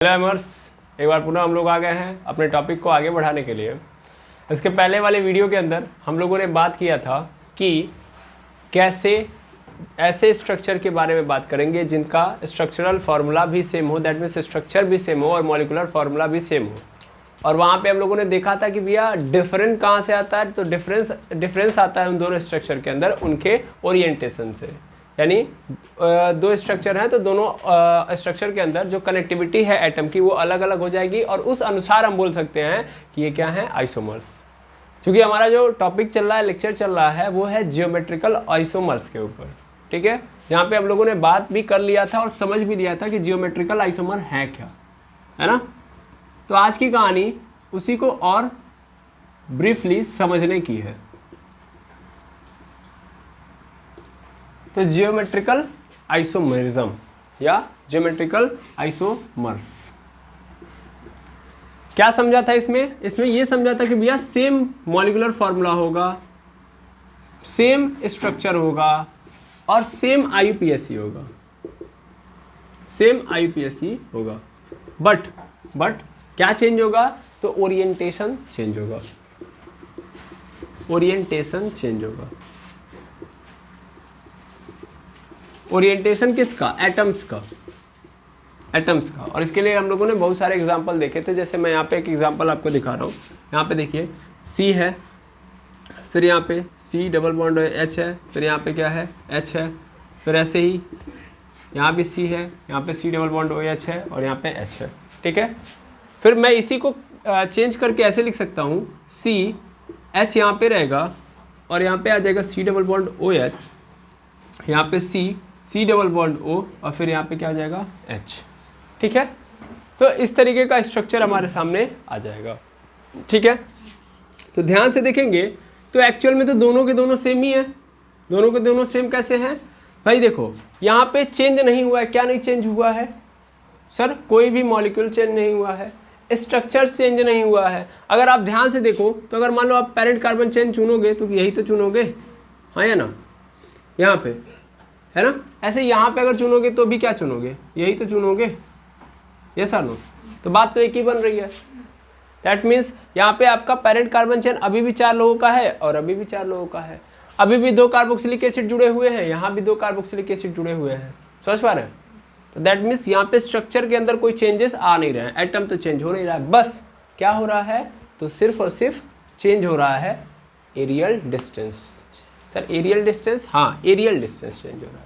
Hello एमर्स, एक बार पुनः हम लोग आ गए हैं अपने टॉपिक को आगे बढ़ाने के लिए। इसके पहले वाले वीडियो के अंदर हम लोगों ने बात किया था कि कैसे ऐसे स्ट्रक्चर के बारे में बात करेंगे जिनका स्ट्रक्चरल फार्मूला भी सेम हो, दैट मीन्स स्ट्रक्चर भी सेम हो और मॉलिक्यूलर फार्मूला भी सेम हो। और वहाँ पे हम लोगों ने देखा था कि भैया डिफरेंट कहाँ से आता है, तो डिफरेंस आता है उन दोनों स्ट्रक्चर के अंदर उनके ओरिएंटेशन से। यानी दो स्ट्रक्चर हैं तो दोनों स्ट्रक्चर के अंदर जो कनेक्टिविटी है एटम की वो अलग अलग हो जाएगी और उस अनुसार हम बोल सकते हैं कि ये क्या है, आइसोमर्स। क्योंकि हमारा जो टॉपिक चल रहा है, लेक्चर चल रहा है, वो है जियोमेट्रिकल आइसोमर्स के ऊपर, ठीक है। जहाँ पे हम लोगों ने बात भी कर लिया था और समझ भी लिया था कि जियोमेट्रिकल आइसोमर है क्या, है ना। तो आज की कहानी उसी को और ब्रीफली समझने की है। तो जियोमेट्रिकल आइसोमरिज्म या जियोमेट्रिकल आइसोमर्स क्या समझा था इसमें ये समझा था कि भैया सेम मॉलिक्यूलर फॉर्मूला होगा, सेम स्ट्रक्चर होगा और सेम आईयूपीएसी होगा, बट क्या चेंज होगा, तो ओरिएंटेशन चेंज होगा। ओरिएंटेशन किसका, एटम्स का। और इसके लिए हम लोगों ने बहुत सारे एग्जांपल देखे थे। जैसे मैं यहाँ पे एक एग्जांपल आपको दिखा रहा हूँ। यहाँ पे देखिए C है, फिर यहाँ पे C डबल बॉन्ड H है, फिर यहाँ पे क्या है, H है, फिर ऐसे ही यहाँ भी C है, यहाँ पे C डबल बॉन्ड OH है और यहाँ पे H है, ठीक है। फिर मैं इसी को चेंज करके ऐसे लिख सकता हूँ, C H यहाँ पे रहेगा और यहाँ पे आ जाएगा C डबल बॉन्ड OH, यहाँ पे C डबल बॉन्ड O और फिर यहाँ पे क्या आ जाएगा, H, ठीक है। तो इस तरीके का स्ट्रक्चर हमारे सामने आ जाएगा, ठीक है। तो ध्यान से देखेंगे तो एक्चुअल में तो दोनों के दोनों सेम ही है। दोनों के दोनों सेम कैसे हैं भाई, देखो यहाँ पे चेंज नहीं हुआ है। क्या नहीं चेंज हुआ है सर, कोई भी मॉलिक्यूल चेंज नहीं हुआ है, स्ट्रक्चर चेंज नहीं हुआ है। अगर आप ध्यान से देखो तो अगर मान लो आप पेरेंट कार्बन चेन चुनोगे तो यही तो चुनोगे, हाँ या ना, यहाँ पे है ना। ऐसे यहाँ पे अगर चुनोगे तो भी क्या चुनोगे, यही तो चुनोगे, यस और नो। तो बात तो एक ही बन रही है। दैट मीन्स यहाँ पे आपका पेरेंट कार्बन चेन अभी भी 4 लोगों का है और अभी भी 4 लोगों का है। अभी भी 2 कार्बोक्सिलिक एसिड जुड़े हुए हैं, यहाँ भी 2 कार्बोक्सिलिक एसिड जुड़े हुए हैं, समझ पा रहे हैं। तो दैट मीन्स यहाँ पे स्ट्रक्चर के अंदर कोई चेंजेस आ नहीं रहे हैं, एटम तो चेंज हो नहीं रहा है। बस क्या हो रहा है, तो सिर्फ और सिर्फ चेंज हो रहा है aerial distance. Sir aerial distance, हाँ एरियल डिस्टेंस चेंज हो रहा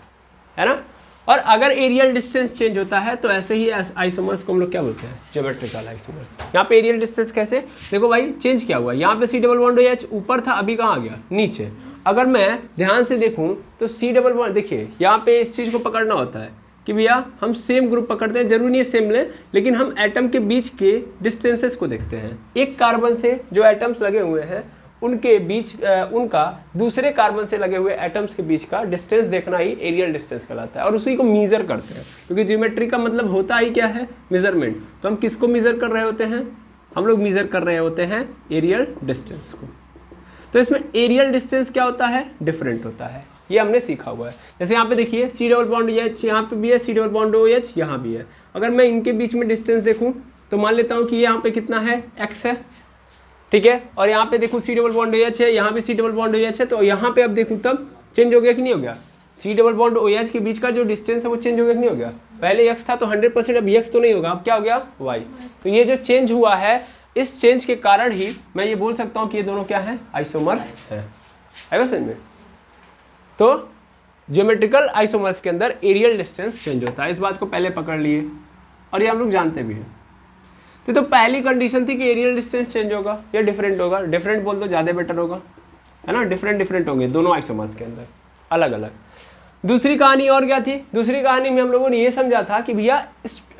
है ना। और अगर एरियल डिस्टेंस चेंज होता है तो ऐसे ही आइसोमर्स को हम लोग क्या बोलते हैं, ज्योमेट्रिकल आइसोमर्स। यहाँ पे एरियल डिस्टेंस कैसे, देखो भाई चेंज क्या हुआ, यहाँ पे C डबल बॉन्ड OH ऊपर था, अभी कहाँ आ गया, नीचे। अगर मैं ध्यान से देखूँ तो C डबल बॉन्ड, देखिए यहाँ पे इस चीज़ को पकड़ना होता है कि भैया हम सेम ग्रुप पकड़ते हैं, जरूरी नहीं है सेम लें, लेकिन हम एटम के बीच के डिस्टेंसेस को देखते हैं। एक कार्बन से जो एटम्स लगे हुए हैं उनके बीच उनका दूसरे कार्बन से लगे हुए एटम्स के बीच का डिस्टेंस देखना ही एरियल डिस्टेंस कहलाता है और उसी को मीज़र करते हैं। क्योंकि ज्योमेट्री का मतलब होता ही क्या है, मेजरमेंट। तो हम किसको मीज़र कर रहे होते हैं, हम लोग मीज़र कर रहे होते हैं एरियल डिस्टेंस को। तो इसमें एरियल डिस्टेंस क्या होता है, डिफरेंट होता है, ये हमने सीखा हुआ है। जैसे यहाँ पे देखिए C डबल बॉन्ड OH यहाँ पे भी है, C डबल बॉन्ड OH यहाँ भी है। अगर मैं इनके बीच में डिस्टेंस देखूँ तो मान लेता हूँ कि यहाँ पे कितना है, x है, ठीक है। और यहाँ पे देखूँ C डबल बॉन्ड OH है, यहाँ भी C डबल बॉन्ड OH है। तो यहाँ पे अब देखूँ तब चेंज हो गया कि नहीं हो गया, C डबल बॉन्ड OH के बीच का जो डिस्टेंस है वो चेंज हो गया कि नहीं हो गया। पहले x था तो 100%, अब x तो नहीं होगा, अब क्या हो गया, y। तो ये जो चेंज हुआ है, इस चेंज के कारण ही मैं ये बोल सकता हूँ कि ये दोनों क्या है, आइसोमर्स है। आएगा समझ में। तो ज्योमेट्रिकल आइसोमर्स के अंदर एरियल डिस्टेंस चेंज होता है, इस बात को पहले पकड़ लिए और ये हम लोग जानते भी हैं। तो पहली कंडीशन थी कि एरियल डिस्टेंस चेंज होगा या डिफरेंट होगा, डिफरेंट बोल तो ज़्यादा बेटर होगा, है ना। डिफरेंट होंगे दोनों आइसोमर्स के अंदर अलग अलग। दूसरी कहानी और क्या थी, दूसरी कहानी में हम लोगों ने ये समझा था कि भैया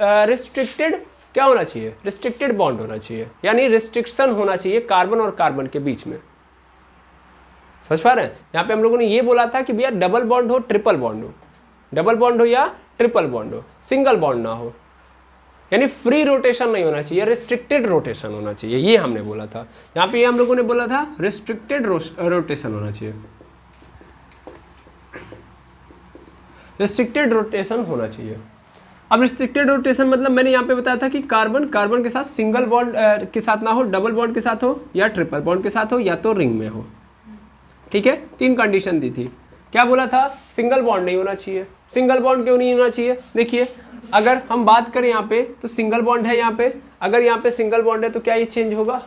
रिस्ट्रिक्टेड क्या होना चाहिए, रिस्ट्रिक्टेड बॉन्ड होना चाहिए, यानी रिस्ट्रिक्शन होना चाहिए कार्बन और कार्बन के बीच में, समझ पा रहे हैं। यहाँ पे हम लोगों ने ये बोला था कि भैया डबल बॉन्ड हो, ट्रिपल बॉन्ड हो, डबल बॉन्ड हो या ट्रिपल बॉन्ड हो, सिंगल बॉन्ड ना हो, यानी फ्री रोटेशन नहीं होना चाहिए, रिस्ट्रिक्टेड रोटेशन होना चाहिए, ये हमने बोला था। यहाँ पे ये हम लोगों ने बोला था रिस्ट्रिक्टेड रोटेशन होना चाहिए, रिस्ट्रिक्टेड रोटेशन होना चाहिए। अब रिस्ट्रिक्टेड रोटेशन मतलब मैंने यहाँ पे बताया था कि कार्बन कार्बन के साथ सिंगल बॉन्ड के साथ ना हो, डबल बॉन्ड के साथ हो, या ट्रिपल बॉन्ड के साथ हो, या तो रिंग में हो। ठीक है, 3 कंडीशन दी थी। क्या बोला था? सिंगल बॉन्ड नहीं होना चाहिए। सिंगल बॉन्ड क्यों नहीं होना चाहिए? देखिए अगर हम बात करें यहाँ पे तो सिंगल बॉन्ड है यहाँ पे, अगर यहाँ पे सिंगल बॉन्ड है तो क्या ये चेंज होगा?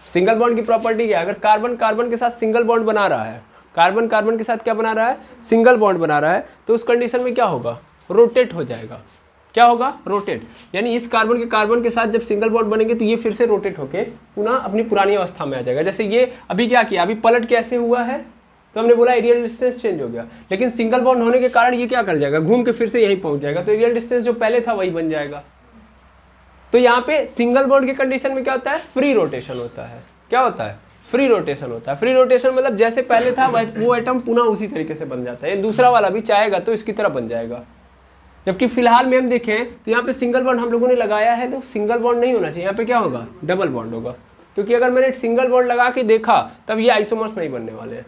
सिंगल बॉन्ड की प्रॉपर्टी क्या है? अगर कार्बन कार्बन के साथ सिंगल बॉन्ड बना रहा है, कार्बन कार्बन के साथ क्या बना रहा है? सिंगल बॉन्ड बना रहा है, तो उस कंडीशन में क्या होगा? रोटेट हो जाएगा। क्या होगा? रोटेट। यानी इस कार्बन के साथ जब सिंगल बॉन्ड बनेंगे तो ये फिर से रोटेट होके पुनः अपनी पुरानी अवस्था में आ जाएगा। जैसे ये अभी क्या किया, अभी पलट कैसे हुआ है, तो हमने बोला एरियल डिस्टेंस चेंज हो गया, लेकिन सिंगल बॉन्ड होने के कारण ये क्या कर जाएगा? घूम के फिर से यहीं पहुंच जाएगा, तो एरियल डिस्टेंस जो पहले था वही बन जाएगा। तो यहाँ पे सिंगल बॉन्ड की कंडीशन में क्या होता है? फ्री रोटेशन होता है। क्या होता है? फ्री रोटेशन होता है। फ्री रोटेशन मतलब जैसे पहले था वो एटम पुनः उसी तरीके से बन जाता है। दूसरा वाला भी चाहेगा तो इसकी तरह बन जाएगा। जबकि फिलहाल में हम देखें तो यहाँ पे सिंगल बॉन्ड हम लोगों ने लगाया है, तो सिंगल बॉन्ड नहीं होना चाहिए, यहाँ पे क्या होगा? डबल बॉन्ड होगा। क्योंकि अगर मैंने सिंगल बॉन्ड लगा के देखा तब ये आइसोमर्स नहीं बनने वाले हैं,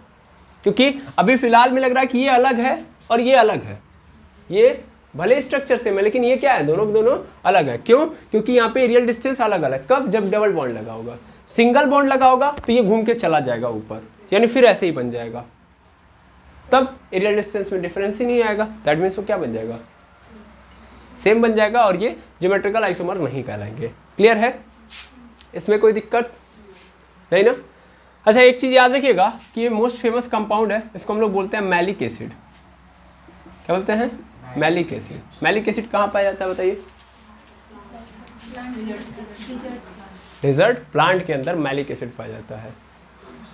क्योंकि अभी फिलहाल में लग रहा है कि ये अलग है और ये अलग है। ये भले स्ट्रक्चर सेम है लेकिन ये क्या है? दोनों दोनों अलग है। क्यों? क्योंकि यहाँ पे एरियल डिस्टेंस अलग अलग। कब? जब डबल बॉन्ड लगा होगा। सिंगल बॉन्ड लगा होगा तो ये घूम के चला जाएगा ऊपर, यानी फिर ऐसे ही बन जाएगा, तब एरियल डिस्टेंस में डिफरेंस ही नहीं आएगा। दैट मीन्स वो क्या बन जाएगा? सेम बन जाएगा, और ये ज्योमेट्रिकल आइसोमर नहीं कहलाएंगे। क्लियर है? इसमें कोई दिक्कत नहीं ना? अच्छा, एक चीज याद रखिएगा कि ये मोस्ट फेमस कंपाउंड है, इसको हम लोग बोलते हैं मैलिक एसिड। क्या बोलते हैं? Malic acid. मैलिक एसिड कहाँ पाया जाता है बताइए? डेजर्ट प्लांट के अंदर मैलिक एसिड पाया जाता है।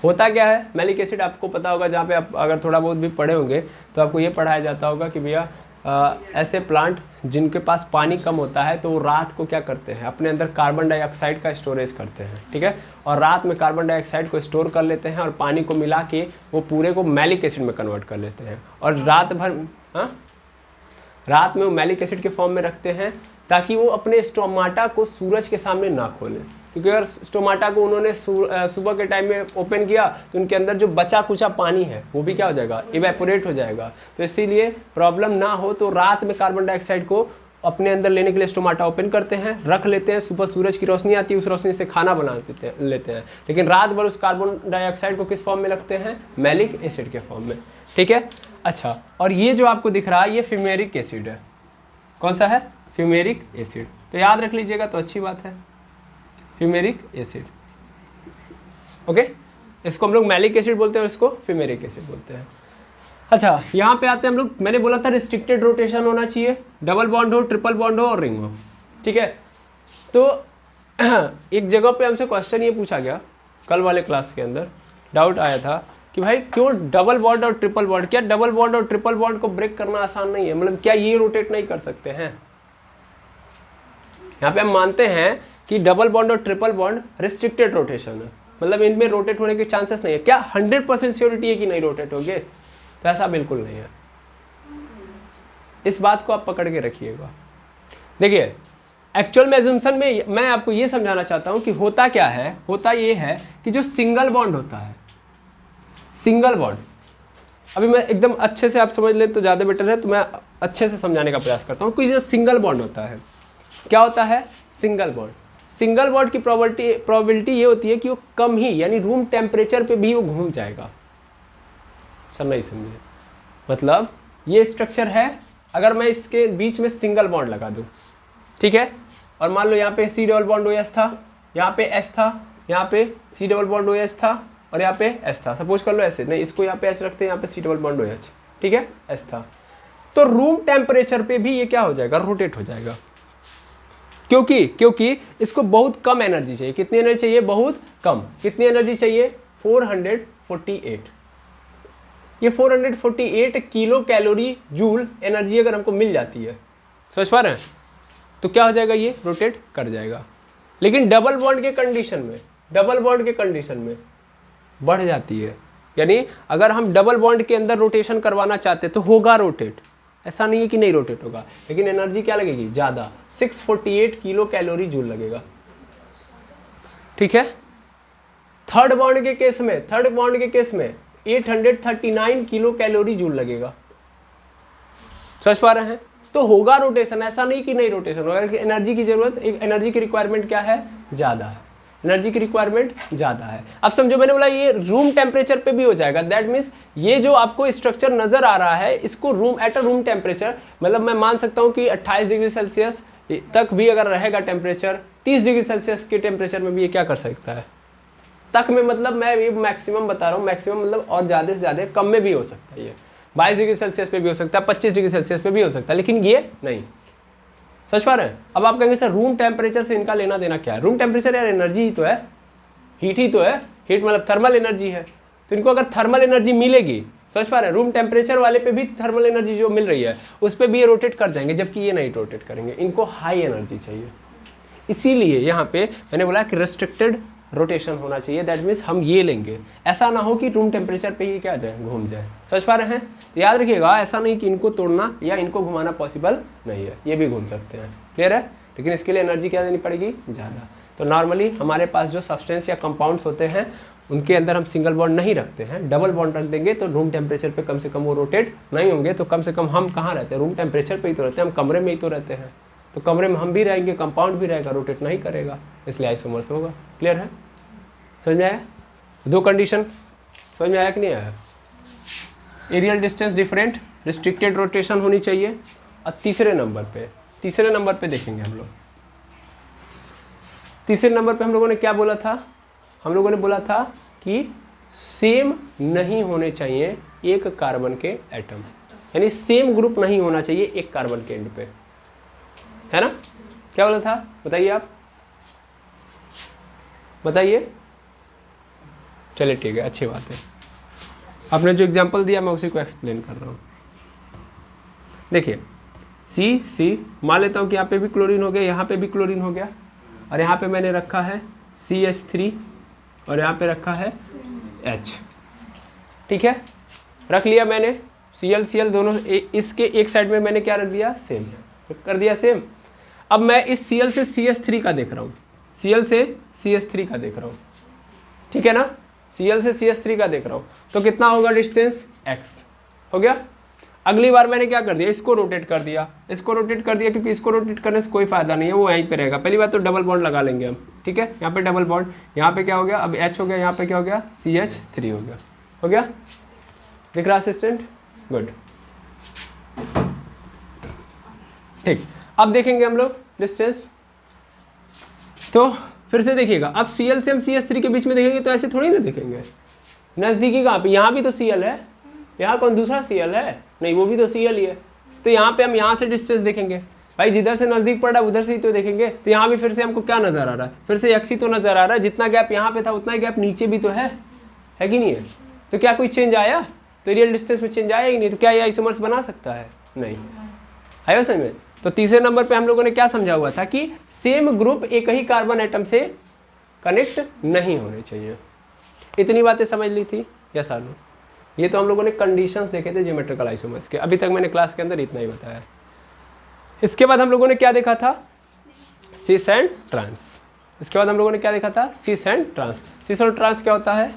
होता क्या है मैलिक एसिड? आपको पता होगा, जहाँ पे आप अगर थोड़ा बहुत भी पढ़े होंगे तो आपको ये पढ़ाया जाता होगा कि भैया ऐसे प्लांट जिनके पास पानी कम होता है तो वो रात को क्या करते हैं? अपने अंदर कार्बन डाइऑक्साइड का स्टोरेज करते हैं। ठीक है, और रात में कार्बन डाइऑक्साइड को स्टोर कर लेते हैं और पानी को मिला के वो पूरे को मैलिक एसिड में कन्वर्ट कर लेते हैं, और रात भर रात में वो मैलिक एसिड के फॉर्म में रखते हैं ताकि वो अपने स्टोमाटा को सूरज के सामने ना खोलें। क्योंकि अगर स्टोमाटा को उन्होंने सुबह के टाइम में ओपन किया तो उनके अंदर जो बचा कुचा पानी है वो भी क्या हो जाएगा? इवेपोरेट हो जाएगा। तो इसीलिए प्रॉब्लम ना हो तो रात में कार्बन डाइऑक्साइड को अपने अंदर लेने के लिए स्टोमाटा ओपन करते हैं, रख लेते हैं, सुबह सूरज की रोशनी आती है, उस रोशनी से खाना बना लेते हैं, लेकिन रात भर उस कार्बन डाइऑक्साइड को किस फॉर्म में रखते हैं? मैलिक एसिड के फॉर्म में। ठीक है, अच्छा, और ये जो आपको दिख रहा है ये फ्यूमेरिक एसिड है। कौन सा है? Fumaric acid. तो याद रख लीजिएगा तो अच्छी बात है, फ्यूमेरिक एसिड। ओके, इसको हम लोग मैलिक एसिड बोलते हैं और इसको फ्यूमेरिक एसिड बोलते हैं। अच्छा, यहाँ पे आते हैं हम लोग। मैंने बोला था रिस्ट्रिक्टेड रोटेशन होना चाहिए, डबल बॉन्ड हो, ट्रिपल बॉन्ड हो और रिंग हो। ठीक है, तो एक जगह पे हमसे क्वेश्चन ये पूछा गया कल वाले क्लास के अंदर, डाउट आया था कि भाई क्यों डबल बॉन्ड और ट्रिपल बॉन्ड, क्या डबल बॉन्ड और ट्रिपल बॉन्ड को ब्रेक करना आसान नहीं है? मतलब क्या ये रोटेट नहीं कर सकते हैं? यहाँ पे हम मानते हैं कि डबल बॉन्ड और ट्रिपल बॉन्ड रिस्ट्रिक्टेड रोटेशन है, मतलब इनमें रोटेट होने के चांसेस नहीं है। क्या 100% श्योरिटी है कि नहीं रोटेट होंगे? तो ऐसा बिल्कुल नहीं है। इस बात को आप पकड़ के रखिएगा। देखिए, एक्चुअल में एजम्पशन में मैं आपको ये समझाना चाहता हूँ कि होता क्या है। होता ये है कि जो सिंगल बॉन्ड होता है, सिंगल बॉन्ड, अभी मैं एकदम अच्छे से आप समझ लें तो ज़्यादा बेटर है, तो मैं अच्छे से समझाने का प्रयास करता हूँ कि जो सिंगल बॉन्ड होता है, क्या होता है? Single bond. सिंगल बॉन्ड की प्रोबेबिलिटी ये होती है कि वो कम ही, यानी रूम टेम्परेचर पे भी वो घूम जाएगा। सर नहीं समझे? मतलब ये स्ट्रक्चर है, अगर मैं इसके बीच में सिंगल बॉन्ड लगा दूँ, ठीक है, और मान लो यहाँ पे C डबल बॉन्ड OH था, यहाँ पे H था, यहाँ पे C डबल बॉन्ड OH था और यहाँ पे H था। सपोज कर लो ऐसे, नहीं इसको यहाँ पे H रखते हैं, यहाँ पे C डबल बॉन्ड OH, ठीक है, H था। तो रूम टेम्परेचर पे भी ये क्या हो जाएगा? रोटेट हो जाएगा। क्योंकि इसको बहुत कम एनर्जी चाहिए। कितनी एनर्जी चाहिए? बहुत कम। कितनी एनर्जी चाहिए? 448। ये 448 किलो कैलोरी जूल एनर्जी अगर हमको मिल जाती है, समझ पा रहे हैं, तो क्या हो जाएगा? ये रोटेट कर जाएगा। लेकिन डबल बॉन्ड के कंडीशन में बढ़ जाती है। यानी अगर हम डबल बॉन्ड के अंदर रोटेशन करवाना चाहते तो होगा रोटेट, ऐसा नहीं है कि नहीं रोटेट होगा, लेकिन एनर्जी क्या लगेगी? ज़्यादा, 648 किलो कैलोरी जूल लगेगा। ठीक है, थर्ड बॉन्ड के केस में 839 किलो कैलोरी जूल लगेगा। समझ पा रहे हैं? तो होगा रोटेशन, ऐसा नहीं कि नहीं रोटेशन होगा। एनर्जी की जरूरत, एनर्जी की रिक्वायरमेंट क्या है, ज़्यादा है, एनर्जी की रिक्वायरमेंट ज़्यादा है। अब समझो मैंने बोला ये रूम टेम्परेचर पे भी हो जाएगा, दैट मीन्स ये जो आपको स्ट्रक्चर नजर आ रहा है इसको room at a room temperature, मतलब मैं मान सकता हूँ कि 28 डिग्री सेल्सियस तक भी अगर रहेगा टेम्परेचर, 30 डिग्री सेल्सियस के टेम्परेचर में भी ये क्या कर सकता है, तक में मतलब मैं ये मैक्सिमम बता रहा हूँ, मैक्सिमम मतलब और ज़्यादा से ज़्यादा कम में भी हो सकता है, ये 22 डिग्री सेल्सियस पे भी हो सकता है, 25 डिग्री सेल्सियस पे भी हो सकता है, लेकिन ये नहीं। समझ पा रहे हैं? अब आप कहेंगे सर रूम टेम्परेचर से इनका लेना देना क्या है? रूम टेम्परेचर यार एनर्जी ही तो है, हीट ही तो है, हीट मतलब थर्मल एनर्जी है, तो इनको अगर थर्मल एनर्जी मिलेगी, समझ पा रहे हैं, रूम टेम्परेचर वाले पे भी थर्मल एनर्जी जो मिल रही है उस पर भी ये रोटेट कर जाएंगे, जबकि ये नहीं रोटेट करेंगे, इनको हाई एनर्जी चाहिए। इसीलिए यहाँ पे मैंने बोला कि रेस्ट्रिक्टेड रोटेशन होना चाहिए, दैट मीन्स हम ये लेंगे, ऐसा ना हो कि रूम टेम्परेचर पे ये क्या जाए, घूम जाए। समझ पा रहे हैं? तो याद रखिएगा, ऐसा नहीं कि इनको तोड़ना या इनको घुमाना पॉसिबल नहीं है, ये भी घूम सकते हैं, क्लियर है? लेकिन इसके लिए एनर्जी क्या देनी पड़ेगी, ज़्यादा। तो नॉर्मली हमारे पास जो सब्सटेंस या कंपाउंड्स होते हैं उनके अंदर हम सिंगल बॉन्ड नहीं रखते हैं, डबल बॉन्ड रख देंगे तो रूम टेम्परेचर पे कम से कम वो रोटेट नहीं होंगे। तो कम से कम हम कहाँ रहते हैं, रूम टेम्परेचर पे ही तो रहते हैं, हम कमरे में ही तो रहते हैं, तो कमरे में हम भी रहेंगे, कंपाउंड भी रहेगा, रोटेट नहीं करेगा, इसलिए आइसोमर्स होगा। क्लियर है? समझ में आया? दो कंडीशन समझ में आया कि नहीं आया? Aerial distance different, restricted rotation होनी चाहिए। और तीसरे नंबर पे देखेंगे हम लोग, तीसरे नंबर पे हम लोगों ने क्या बोला था, हम लोगों ने बोला था कि सेम नहीं होने चाहिए एक कार्बन के एटम, यानी सेम ग्रुप नहीं होना चाहिए एक कार्बन के एंड पे, है ना? क्या बोला था बताइए, आप बताइए। चलिए ठीक है, अच्छी बात है। आपने जो एग्जांपल दिया मैं उसी को एक्सप्लेन कर रहा हूँ। देखिए सी मान लेता हूँ कि यहाँ पे भी क्लोरीन हो गया, यहाँ पे भी क्लोरीन हो गया, और यहाँ पे मैंने रखा है CH3 और यहाँ पे रखा है H। ठीक है, रख लिया मैंने Cl दोनों, इसके एक साइड में मैंने क्या रख दिया, सेम कर दिया, सेम। अब मैं इस Cl से CH3 का देख रहा हूँ, Cl से CH3 का देख रहा हूँ, ठीक है ना? Cl से CH3 का देख रहा हूँ, तो कितना होगा डिस्टेंस, x हो गया। अगली बार मैंने क्या कर दिया, इसको रोटेट कर दिया, क्योंकि इसको रोटेट करने से कोई फायदा नहीं है, वो यहीं पे रहेगा। पहली बात तो डबल बॉन्ड लगा लेंगे हम, ठीक है? यहाँ पे डबल बॉन्ड, यहाँ पे क्या हो गया, अब H हो गया, यहाँ पे क्या हो गया, CH3 हो गया। दिख रहा असिस्टेंट? गुड, ठीक। अब देखेंगे हम लोग डिस्टेंस, तो फिर से देखिएगा, अब Cl से हम CH3 के बीच में देखेंगे तो ऐसे थोड़ी ना देखेंगे, नज़दीकी कहाँ पे, यहाँ भी तो Cl है, यहाँ कौन दूसरा Cl है, नहीं वो भी तो Cl ही है, तो यहाँ पे हम यहाँ से डिस्टेंस देखेंगे, भाई जिधर से नज़दीक पड़ रहा है उधर से ही तो देखेंगे। तो यहाँ भी फिर से हमको क्या नज़र आ रहा है, फिर से x ही तो नज़र आ रहा है, जितना गैप यहाँ पे था उतना ही गैप नीचे भी तो है कि नहीं है? तो क्या कोई चेंज आया, तो रियल डिस्टेंस में चेंज आया ही नहीं, तो क्या ये आइसोमर्स बना सकता है, नहीं आया समझ में? तो तीसरे नंबर पे हम लोगों ने क्या समझा हुआ था कि सेम ग्रुप एक ही कार्बन एटम से कनेक्ट नहीं होने चाहिए। इतनी बातें समझ ली थी या सालों? ये तो हम लोगों ने कंडीशंस देखे थे ज्योमेट्रिकल आइसोमर्स के, अभी तक मैंने क्लास के अंदर इतना ही बताया। इसके बाद हम लोगों ने क्या देखा था, सिस एंड ट्रांस। इसके बाद हम लोगों ने क्या देखा था, सिस एंड ट्रांस। सिस और ट्रांस क्या होता है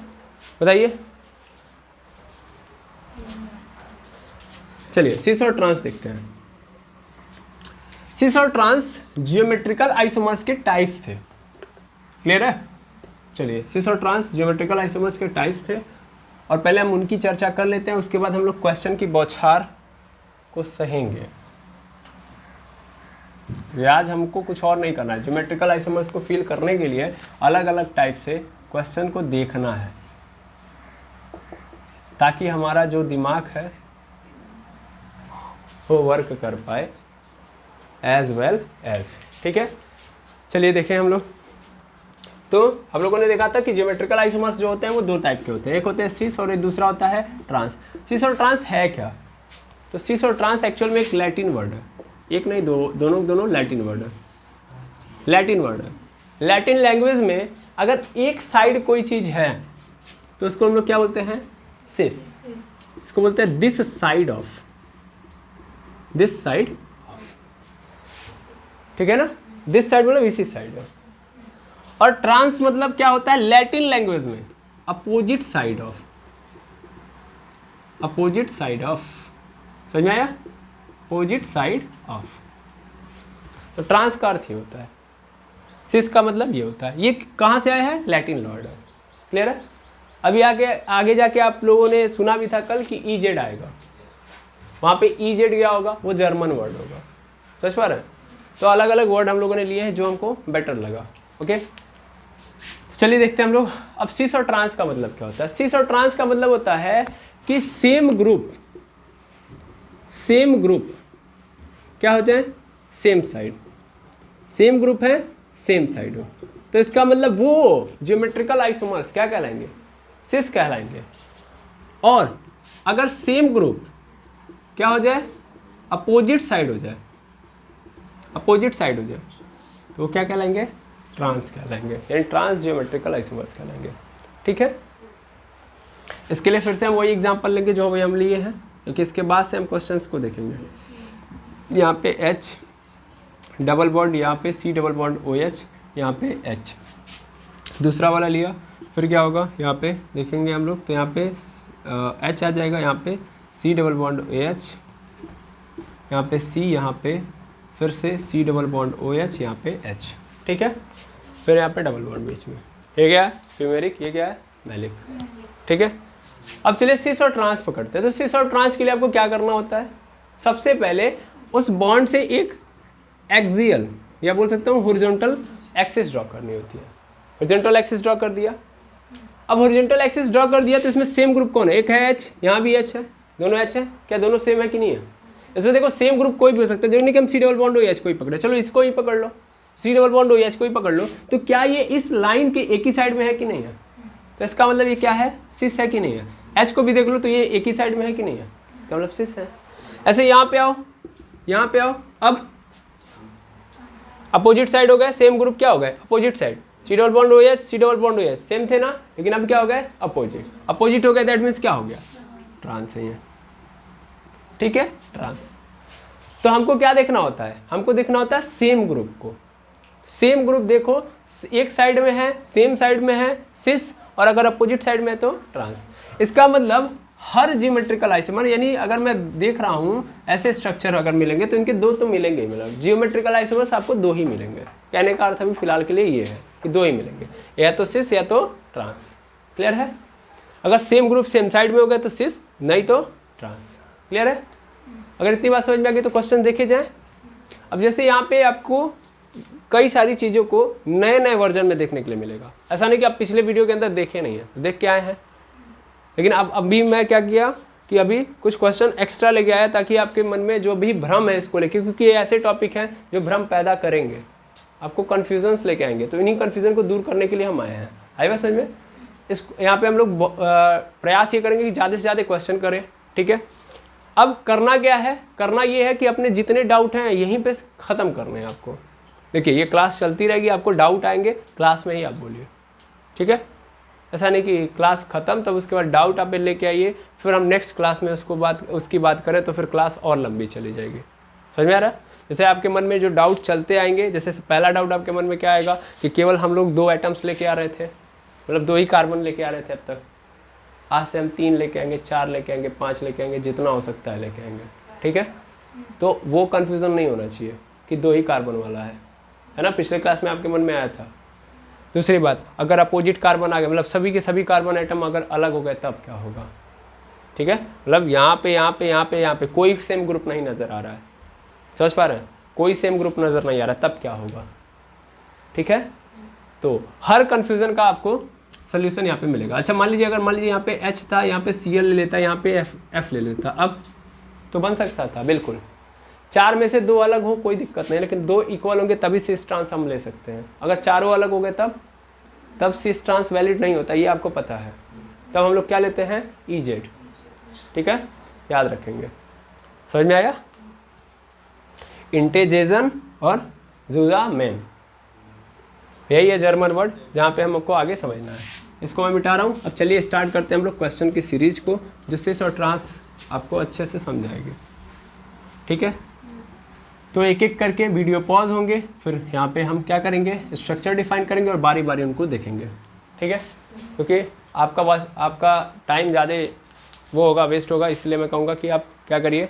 बताइए? चलिए सिस और ट्रांस देखते हैं। सिस और ट्रांस जियोमेट्रिकल आइसोमर्स के टाइप्स थे, क्लियर है? चलिए सिस और ट्रांस जियोमेट्रिकल आइसोमर्स के टाइप्स थे, और पहले हम उनकी चर्चा कर लेते हैं, उसके बाद हम लोग क्वेश्चन की बौछार को सहेंगे। आज हमको कुछ और नहीं करना है, ज्योमेट्रिकल आइसोमर्स को फील करने के लिए अलग अलग टाइप से क्वेश्चन को देखना है, ताकि हमारा जो दिमाग है वो वर्क कर पाए एज वेल एज, ठीक है? चलिए देखें हम लोग। तो हम लोगों ने देखा था कि ज्योमेट्रिकल आइसोमर्स जो होते हैं वो दो टाइप के होते हैं, एक होते हैं सिस और एक दूसरा होता है ट्रांस। सिस और ट्रांस है क्या? तो सिस और ट्रांस एक्चुअल में एक लैटिन वर्ड है, एक नहीं दोनों लैटिन वर्ड है, लैटिन लैंग्वेज में अगर एक साइड कोई चीज़ है तो उसको हम लोग क्या बोलते हैं, सिस। इसको बोलते हैं दिस साइड ऑफ, ठीक है ना? दिस साइड मतलब इसी साइड है। और ट्रांस मतलब क्या होता है लैटिन लैंग्वेज में, अपोजिट साइड ऑफ। समझ में आया? Opposite side of. तो ट्रांस का अर्थ ये होता है, सिस का मतलब ये होता है। ये कहाँ से आया है? लैटिन वर्ड है। क्लियर है? अभी आगे जाके आप लोगों ने सुना भी था कल कि ईजेड आएगा, वहाँ पे ईजेड क्या होगा? वो जर्मन वर्ड होगा। समझ पा रहे हैं? तो अलग अलग वर्ड हम लोगों ने लिए हैं जो हमको बेटर लगा। ओके, चलिए देखते हैं हम लोग अब सिस और ट्रांस का मतलब क्या होता है। सिस और ट्रांस का मतलब होता है कि सेम ग्रुप क्या हो जाए? Same side. सेम ग्रुप है, सेम साइड हो, तो इसका मतलब वो ज्योमेट्रिकल आइसोमर्स क्या कहलाएंगे? सिस कहलाएंगे। और अगर सेम ग्रुप क्या हो जाए? अपोजिट साइड हो जाए, तो वो क्या कहलाएंगे? ट्रांस कहलाएंगे, यानी ट्रांस ज्योमेट्रिकल आइसोमर्स कहलाएंगे। ठीक है, इसके लिए फिर से हम वही एग्जांपल लेंगे जो हम लिए हैं, क्योंकि इसके बाद से हम क्वेश्चंस को देखेंगे। यहाँ पे H डबल बॉन्ड, यहाँ पे C डबल बॉन्ड OH, यहाँ पे H दूसरा वाला लिया, फिर क्या होगा? यहाँ पे देखेंगे हम लोग, तो यहाँ पे H आ जाएगा, यहाँ पे C डबल बॉन्ड OH, यहाँ पे C, यहाँ पे फिर से C डबल बॉन्ड OH, यहाँ पे H। ठीक है, फिर यहाँ पे डबल बॉन्ड बीच में। ये क्या है? फ्यूमेरिक। ये क्या है? मैलिक। ठीक है, अब चलिए सिस और ट्रांस पकड़ते हैं। तो सिस और ट्रांस के लिए आपको क्या करना होता है? सबसे पहले उस बॉन्ड से एक एक्सियल या बोल सकता हूँ हॉरिजॉन्टल एक्सिस ड्रॉ करनी होती है। हॉरिजॉन्टल एक्सिस ड्रॉ कर दिया। अब हॉरिजॉन्टल एक्सिस ड्रॉ कर दिया तो इसमें सेम ग्रुप कौन है? एक है H, यहाँ भी H है, दोनों H है। क्या दोनों सेम है कि नहीं है? इसमें देखो सेम ग्रुप कोई भी हो सकता है, जरूरी नहीं कि हम C डबल बॉन्ड OH को ही पकड़े। चलो इसको ही पकड़ लो, C डबल बॉन्ड OH को ही पकड़ लो, तो क्या ये इस लाइन के एक ही साइड में है कि नहीं है? तो इसका मतलब ये क्या है? सिस है कि नहीं है? H को भी देख लो, तो ये एक ही साइड में है कि नहीं है? इसका मतलब सिस है। ऐसे यहाँ पे आओ, अब अपोजिट साइड हो गए, सेम ग्रुप क्या हो गए? Opposite side. C double bond OH same थे ना, लेकिन अब क्या हो गए? अपोजिट हो गए। दैट मीन्स क्या हो गया? ट्रांस है ये। ठीक है, ट्रांस। तो हमको क्या देखना होता है? हमको देखना होता है सेम ग्रुप को। सेम ग्रुप देखो, एक साइड में है, सेम साइड में है सिस, और अगर अपोजिट साइड में है तो ट्रांस। इसका मतलब हर जियोमेट्रिकल आइसोमर, यानी अगर मैं देख रहा हूँ ऐसे स्ट्रक्चर अगर मिलेंगे तो इनके दो तो मिलेंगे ही, मतलब जियोमेट्रिकल आइसोमर्स आपको दो ही मिलेंगे। कहने का अर्थ अभी फिलहाल के लिए ये है कि दो ही मिलेंगे, या तो सिस या तो ट्रांस। क्लियर है? अगर सेम ग्रुप सेम साइड में हो गए तो सिस, नहीं तो ट्रांस। क्लियर है? अगर इतनी बात समझ में आ गई तो क्वेश्चन देखे जाए। अब जैसे यहाँ पे आपको कई सारी चीज़ों को नए नए वर्जन में देखने के लिए मिलेगा। ऐसा नहीं कि आप पिछले वीडियो के अंदर देखे नहीं है, देख के आए हैं, लेकिन अब अभी मैं क्या किया कि अभी कुछ क्वेश्चन एक्स्ट्रा लेके आया ताकि आपके मन में जो भी भ्रम है इसको लेके, क्योंकि ये ऐसे टॉपिक हैं जो भ्रम पैदा करेंगे, आपको कन्फ्यूजन्स लेके आएंगे, तो इन्हीं कन्फ्यूजन को दूर करने के लिए हम आए हैं। आई बात समझ में? इस यहाँ पे हम लोग प्रयास ये करेंगे कि ज़्यादा से ज़्यादा क्वेश्चन करें। ठीक है, अब करना क्या है? करना ये है कि अपने जितने डाउट हैं यहीं पे ख़त्म करने हैं आपको। देखिए ये क्लास चलती रहेगी, आपको डाउट आएंगे क्लास में ही आप बोलिए। ठीक है, ऐसा नहीं कि क्लास ख़त्म तब उसके बाद डाउट आप लेके आइए, फिर हम नेक्स्ट क्लास में उसकी बात करें तो फिर क्लास और लंबी चली जाएगी। समझ में आ रहा है? जैसे आपके मन में जो डाउट चलते आएंगे, जैसे पहला डाउट आपके मन में क्या आएगा कि केवल हम लोग 2 एटम्स लेके आ रहे थे, मतलब 2 ही कार्बन लेके आ रहे थे अब तक, आज से हम 3 लेके आएंगे, 4 लेके आएंगे, 5 लेके आएंगे, जितना हो सकता है लेके आएंगे। ठीक है, तो वो कन्फ्यूज़न नहीं होना चाहिए कि 2 ही कार्बन वाला है ना, पिछले क्लास में आपके मन में आया था। दूसरी बात, अगर अपोजिट कार्बन आ गए, मतलब सभी के सभी कार्बन आइटम अगर अलग हो गए तब क्या होगा? ठीक है, मतलब यहाँ पे कोई सेम ग्रुप नहीं नज़र आ रहा है। समझ पा रहे हैं? कोई सेम ग्रुप नज़र नहीं आ रहा, तब क्या होगा? ठीक है, तो हर कन्फ्यूज़न का आपको सोल्यूशन यहाँ पे मिलेगा। अच्छा मान लीजिए यहाँ पे H था, यहाँ पे Cl ले लेता, यहाँ पे F ले लेता, अब तो बन सकता था बिल्कुल। 4 में से 2 अलग हो कोई दिक्कत नहीं, लेकिन 2 इक्वल होंगे तभी सिस ट्रांस हम ले सकते हैं। अगर चारों अलग हो गए तब सिस ट्रांस वैलिड नहीं होता, ये आपको पता है। तब हम लोग क्या लेते हैं? EZ। ठीक है, याद रखेंगे। समझ में आया? इंटेजेशन और ज़ुज़ामेन, यही है जर्मन वर्ड जहाँ पे हमको आगे समझना है। इसको मैं मिटा रहा हूँ। अब चलिए स्टार्ट करते हैं हम लोग क्वेश्चन की सीरीज को, जो सिस और ट्रांस आपको अच्छे से समझाएंगे। ठीक है, तो एक एक करके वीडियो पॉज होंगे, फिर यहाँ पे हम क्या करेंगे? स्ट्रक्चर डिफाइन करेंगे और बारी बारी उनको देखेंगे। ठीक है, क्योंकि आपका टाइम ज़्यादा वो होगा, वेस्ट होगा, इसलिए मैं कहूँगा कि आप क्या करिए,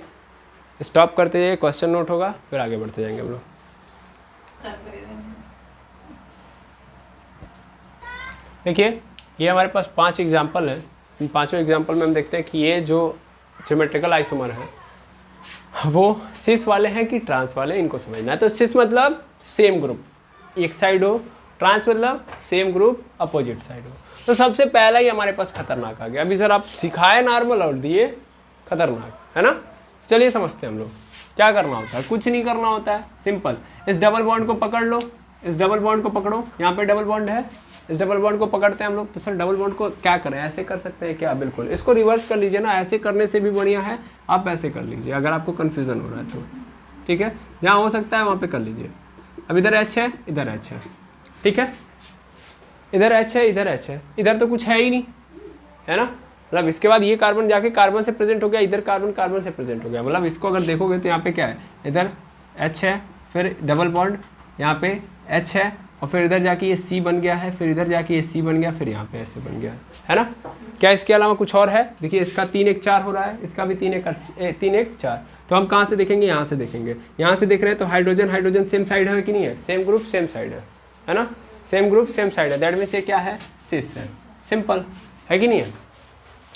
स्टॉप करते जाइए, क्वेश्चन नोट होगा, फिर आगे बढ़ते जाएंगे हम लोग। देखिए ये हमारे पास 5 एग्जाम्पल हैं। इन 5 एग्जाम्पल में हम देखते हैं कि ये जो ज्योमेट्रिकल आइसोमर है वो सिस वाले हैं कि ट्रांस वाले, इनको समझना है। तो सिस मतलब सेम ग्रुप एक साइड हो, ट्रांस मतलब सेम ग्रुप अपोजिट साइड हो। तो सबसे पहला ही हमारे पास खतरनाक आ गया। अभी सर आप सिखाए नॉर्मल और दिए खतरनाक, है ना। चलिए समझते हैं हम लोग क्या करना होता है। कुछ नहीं करना होता है, सिंपल। इस डबल बॉन्ड को पकड़ लो, इस डबल बॉन्ड को पकड़ो, यहाँ पे डबल बॉन्ड है, इस डबल बॉन्ड को पकड़ते हैं हम लोग। तो सर डबल बॉन्ड को क्या करें, ऐसे कर सकते हैं क्या? बिल्कुल, इसको रिवर्स कर लीजिए ना, ऐसे करने से भी बढ़िया है आप ऐसे कर लीजिए अगर आपको कन्फ्यूजन हो रहा है तो, ठीक है। जहाँ हो सकता है वहाँ पे कर लीजिए। अब इधर एच है, इधर एच है, ठीक है, इधर एच है, इधर एच है, इधर तो कुछ है ही नहीं, है ना। मतलब इसके बाद ये कार्बन जाके कार्बन से प्रेजेंट हो गया, इधर कार्बन कार्बन से प्रेजेंट हो गया। मतलब इसको अगर देखोगे तो यहाँ पे क्या है, इधर एच है, फिर डबल बॉन्ड, यहाँ पे एच है, और फिर इधर जाके ये सी बन गया है, फिर इधर जाके ये सी बन गया, फिर यहाँ पे ऐसे बन गया है ना। क्या इसके अलावा कुछ और है? देखिए इसका 3 1 4 हो रहा है, इसका भी 3 1 4। तो हम कहाँ से देखेंगे? यहाँ से देखेंगे। यहाँ से देख रहे हैं तो हाइड्रोजन हाइड्रोजन सेम साइड है कि नहीं है? सेम ग्रुप सेम साइड है ना, सेम ग्रुप सेम साइड है। दैट मीन्स ये क्या है? सिस है। सिंपल है कि नहीं है।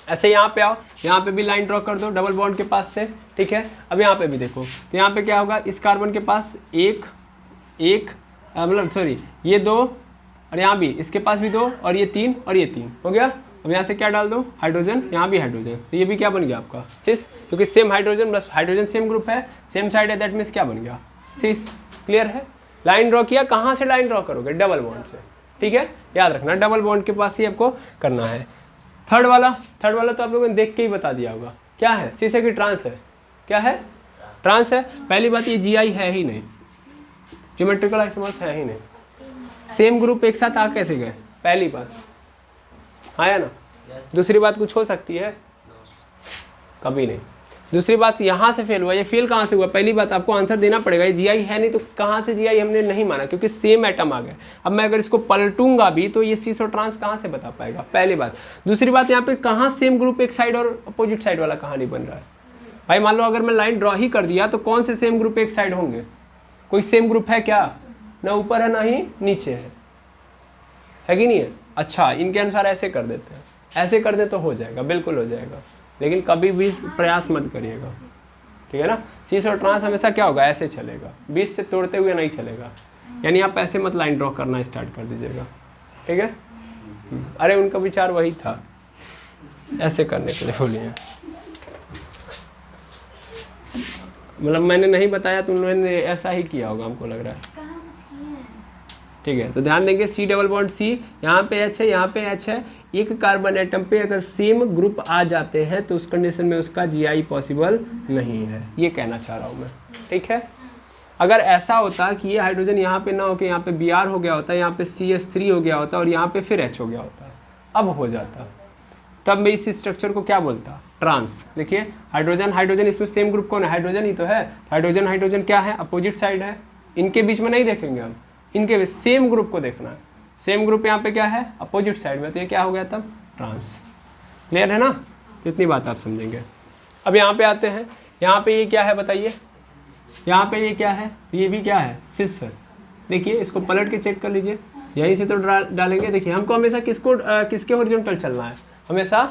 ऐसे यहाँ पे आओ, यहाँ पे भी लाइन ड्रॉ कर दो डबल बॉन्ड के पास से, ठीक है। अब यहाँ पे भी देखो तो यहाँ पे क्या होगा, इस कार्बन के पास एक मतलब सॉरी ये 2, और यहाँ भी इसके पास भी 2, और ये 3 और ये 3 हो गया। अब यहाँ से क्या डाल दो? हाइड्रोजन, यहाँ भी हाइड्रोजन, तो ये भी क्या बन गया आपका? सिस, क्योंकि same hydrogen plus hydrogen same group है, सेम साइड है, दैट मीन्स क्या बन गया? सिस। क्लियर है। लाइन ड्रॉ किया, कहाँ से लाइन ड्रॉ करोगे? डबल बॉन्ड से, ठीक है, याद रखना डबल बॉन्ड के पास ही आपको करना है। थर्ड वाला तो आप लोगों ने देख के ही बता दिया होगा क्या है, सिस है कि ट्रांस है? क्या है? ट्रांस है। पहली बात ये जीआई है ही नहीं, ज्योमेट्रिकल आइसोमर्स है ही नहीं, सेम ग्रुप एक साथ आ कैसे गए? पहली बात, हाँ या ना। दूसरी बात कुछ हो सकती है? कभी नहीं। दूसरी बात यहाँ से फेल हुआ, ये फेल कहाँ से हुआ? पहली बात आपको आंसर देना पड़ेगा, ये जीआई है नहीं तो कहाँ से जीआई हमने नहीं माना, क्योंकि सेम एटम आ गए। अब मैं अगर इसको पलटूंगा भी तो ये सिस और ट्रांस कहाँ से बता पाएगा? पहली बात। दूसरी बात, यहाँ पे कहाँ सेम ग्रुप एक साइड और अपोजिट साइड वाला कहाँ नहीं बन रहा है? भाई मान लो अगर मैं लाइन ड्रॉ ही कर दिया तो कौन से सेम ग्रुप एक साइड होंगे? कोई सेम ग्रुप है क्या? ना ऊपर है ना ही नीचे है कि नहीं है। अच्छा, इनके अनुसार ऐसे कर देते हैं, ऐसे कर दे तो हो जाएगा, बिल्कुल हो जाएगा, लेकिन कभी भी प्रयास मत करिएगा, ठीक है ना। सिस और ट्रांस हमेशा क्या होगा? ऐसे चलेगा, बीच से तोड़ते हुए नहीं चलेगा। यानी आप ऐसे मत लाइन ड्रॉ करना स्टार्ट कर दीजिएगा, ठीक है। अरे उनका विचार वही था, ऐसे करने के लिए बोलिए। मतलब मैंने नहीं बताया तो उन्होंने ऐसा ही किया होगा, हमको लग रहा है, ठीक है। तो ध्यान देंगे, सी डबल बॉन्ड सी, यहाँ पे एच है, यहाँ पे एच है। एक कार्बन एटम पे अगर सेम ग्रुप आ जाते हैं तो उस कंडीशन में उसका जीआई पॉसिबल नहीं है, ये कहना चाह रहा हूँ मैं, ठीक है। अगर ऐसा होता कि ये हाइड्रोजन यहाँ पे ना होकर यहाँ पे Br हो गया होता, यहाँ पे CH3 हो गया होता और यहाँ पे फिर H हो गया होता, अब हो जाता, तब मैं इस स्ट्रक्चर को क्या बोलता? ट्रांस। देखिए हाइड्रोजन हाइड्रोजन, इसमें सेम ग्रुप कौन है? हाइड्रोजन ही तो है। हाइड्रोजन हाइड्रोजन क्या है? अपोजिट साइड है। इनके बीच में नहीं देखेंगे हम, इनके सेम ग्रुप को देखना है। सेम ग्रुप यहाँ पे क्या है? अपोजिट साइड में, तो ये क्या हो गया तब? ट्रांस। क्लियर है ना। तो इतनी बात आप समझेंगे। अब यहाँ पे आते हैं, यहाँ पे ये क्या है बताइए? यहाँ पे ये क्या है? तो ये भी क्या है? सिस है। देखिए इसको पलट के चेक कर लीजिए, यहीं से तो डालेंगे। देखिए हमको हमेशा किसके हॉरिजॉन्टल चलना है? हमेशा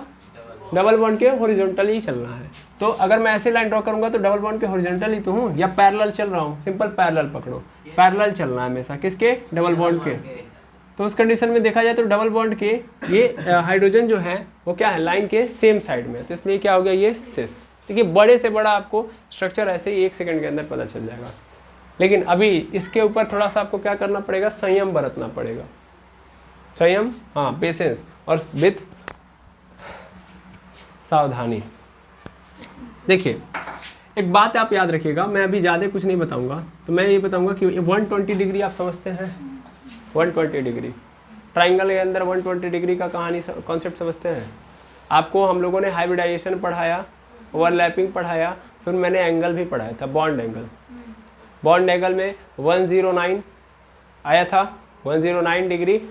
डबल बॉन्ड के हॉरिजॉन्टल ही चलना है। तो अगर मैं ऐसे लाइन ड्रॉ करूंगा तो डबल बॉन्ड के हॉरिजॉन्टल ही तो हूँ, या पैरेलल चल रहा हूँ? सिंपल पैरेलल पकड़ो, पैरेलल चलना है हमेशा। किसके? डबल बॉन्ड के। तो उस कंडीशन में देखा जाए तो डबल बॉन्ड के ये हाइड्रोजन जो है वो क्या है? लाइन के सेम साइड में, तो इसलिए क्या हो गया? ये सिस। देखिए बड़े से बड़ा आपको स्ट्रक्चर ऐसे ही 1 सेकंड के अंदर पता चल जाएगा, लेकिन अभी इसके ऊपर थोड़ा सा आपको क्या करना पड़ेगा? संयम बरतना पड़ेगा। संयम, हाँ, पेशेंस और विथ सावधानी। देखिए एक बात आप याद रखिएगा, मैं अभी ज़्यादा कुछ नहीं बताऊंगा, तो मैं ये बताऊंगा कि 120 डिग्री आप समझते हैं? 120 डिग्री ट्राइंगल के अंदर 120 डिग्री का कहानी कॉन्सेप्ट समझते हैं? आपको हम लोगों ने हाइब्रिडाइजेशन पढ़ाया, ओवरलैपिंग पढ़ाया, फिर मैंने एंगल भी पढ़ाया था, बॉन्ड एंगल। बॉन्ड एंगल में 109 आया था, 109 डिग्री,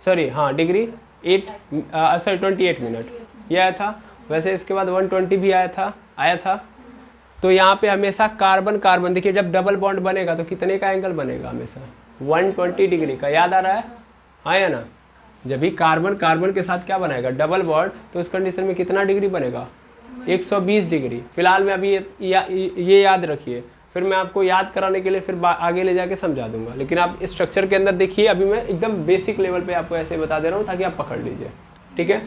सॉरी हाँ डिग्री 28 मिनट ये आया था। वैसे इसके बाद 120 भी आया था। तो यहाँ पे हमेशा कार्बन कार्बन, देखिए जब डबल बॉन्ड बनेगा तो कितने का एंगल बनेगा, हमेशा 120 डिग्री का, याद आ रहा है, हाँ या ना। जब भी कार्बन कार्बन के साथ क्या बनाएगा, डबल बॉन्ड, तो उस कंडीशन में कितना डिग्री बनेगा, 120 डिग्री। फिलहाल में अभी ये याद रखिए, फिर मैं आपको याद कराने के लिए फिर आगे ले जाके समझा दूंगा, लेकिन आप स्ट्रक्चर के अंदर देखिए, अभी मैं एकदम बेसिक लेवल पे आपको ऐसे बता दे रहा हूँ ताकि आप पकड़ लीजिए, ठीक है।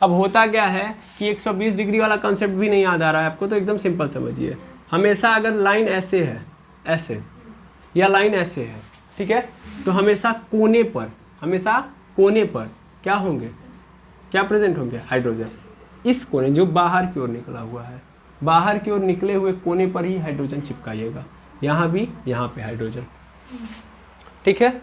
अब होता क्या है कि 120 डिग्री वाला कंसेप्ट भी नहीं याद आ रहा है आपको, तो एकदम सिंपल समझिए, हमेशा अगर लाइन ऐसे है, ऐसे, या लाइन ऐसे है, ठीक है, तो हमेशा कोने पर क्या होंगे, क्या प्रेजेंट होंगे, हाइड्रोजन। इस कोने जो बाहर की ओर निकला हुआ है, बाहर की ओर निकले हुए कोने पर ही हाइड्रोजन चिपकाइएगा, यहाँ भी, यहाँ पे हाइड्रोजन, ठीक है।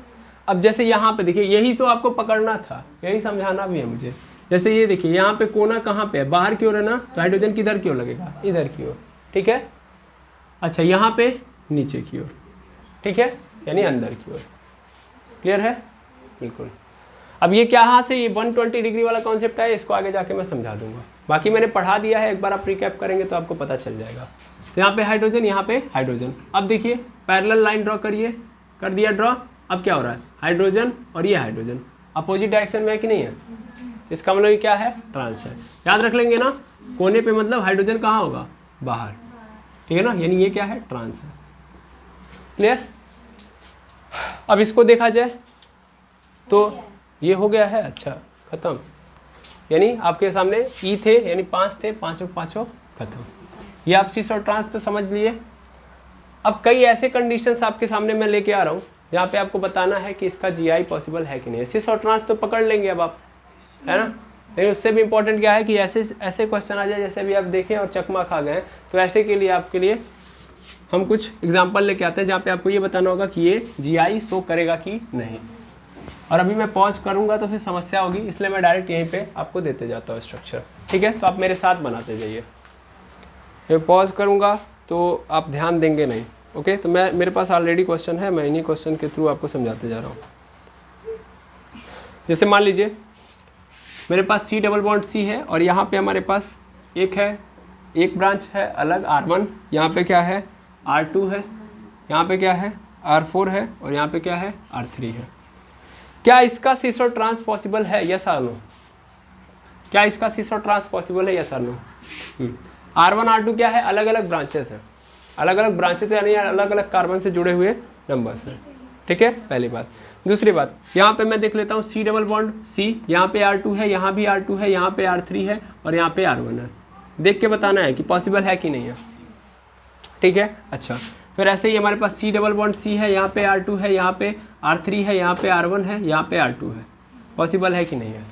अब जैसे यहाँ पे देखिए, यही तो आपको पकड़ना था, यही समझाना भी है मुझे। जैसे ये देखिए, यहाँ पे कोना कहाँ पे है, बाहर की ओर है ना, तो हाइड्रोजन किधर की ओर लगेगा, इधर की ओर, ठीक है। अच्छा, यहाँ पे नीचे की ओर, ठीक है, यानी अंदर की ओर। क्लियर है, बिल्कुल। अब ये क्या, यहाँ से ये 120 डिग्री वाला कॉन्सेप्ट है, इसको आगे जाके मैं समझा दूंगा, बाकी मैंने पढ़ा दिया है, एक बार आप रिकैप करेंगे तो आपको पता चल जाएगा। तो यहाँ पे हाइड्रोजन, यहाँ पे हाइड्रोजन। अब देखिए पैरेलल लाइन ड्रॉ करिए, कर दिया ड्रॉ। अब क्या हो रहा है, हाइड्रोजन और ये हाइड्रोजन अपोजिट डायरेक्शन में है कि नहीं है, इसका मतलब क्या है, ट्रांस है। याद रख लेंगे ना, कोने पे मतलब हाइड्रोजन कहाँ होगा, बाहर, ठीक है ना, यानी ये क्या है, ट्रांस है। क्लियर। अब इसको देखा जाए तो ये हो गया है, अच्छा खत्म, यानी आपके सामने ई थे, यानी 5 थे, पाँचों खत्म। ये आप सिस और ट्रांस तो समझ लिए। अब कई ऐसे कंडीशंस आपके सामने मैं लेके आ रहा हूँ जहाँ पे आपको बताना है कि इसका जीआई पॉसिबल है कि नहीं। सिस और ट्रांस तो पकड़ लेंगे अब आप, है ना, लेकिन उससे भी इंपॉर्टेंट क्या है कि ऐसे क्वेश्चन आ जाए जैसे भी आप देखें और चकमा खा गए, तो ऐसे के लिए आपके लिए हम कुछ एग्जाम्पल लेके आते हैं जहाँ पे आपको ये बताना होगा कि ये जीआई शो करेगा कि नहीं। और अभी मैं पॉज करूँगा तो फिर समस्या होगी, इसलिए मैं डायरेक्ट यहीं पे आपको देते जाता हूँ स्ट्रक्चर, ठीक है। तो आप मेरे साथ बनाते जाइए, मैं पॉज करूँगा तो आप ध्यान देंगे नहीं, ओके। तो मेरे पास ऑलरेडी क्वेश्चन है, मैं इन्हीं क्वेश्चन के थ्रू आपको समझाते जा रहा हूँ। जैसे मान लीजिए मेरे पास C डबल बॉन्ड C है और यहाँ पे हमारे पास एक ब्रांच है अलग R1, यहाँ पे क्या है R2 है, यहाँ पे क्या है R4 है, और यहाँ पे क्या है R3 है। क्या इसका सिस और ट्रांस पॉसिबल है, यस और नो? क्या इसका सिस और ट्रांस पॉसिबल है, यस और नो? R1 R2 क्या है, अलग अलग ब्रांचेस हैं, अलग अलग ब्रांचेस यानी अलग अलग कार्बन से जुड़े हुए नंबर्स हैं, ठीक है, पहली बात। दूसरी बात, यहाँ पे मैं देख लेता हूँ C डबल बॉन्ड C, यहाँ पे R2 है, यहाँ भी R2 है, यहाँ पे R3 है, और यहाँ पे R1 है। देख के बताना है कि पॉसिबल है कि नहीं है, ठीक है। अच्छा, फिर ऐसे ही हमारे पास C डबल बॉन्ड C है, यहाँ पे R2 है, यहाँ पे R3 है, यहाँ पे R1 है, यहाँ पे R2 है, पॉसिबल है कि नहीं है।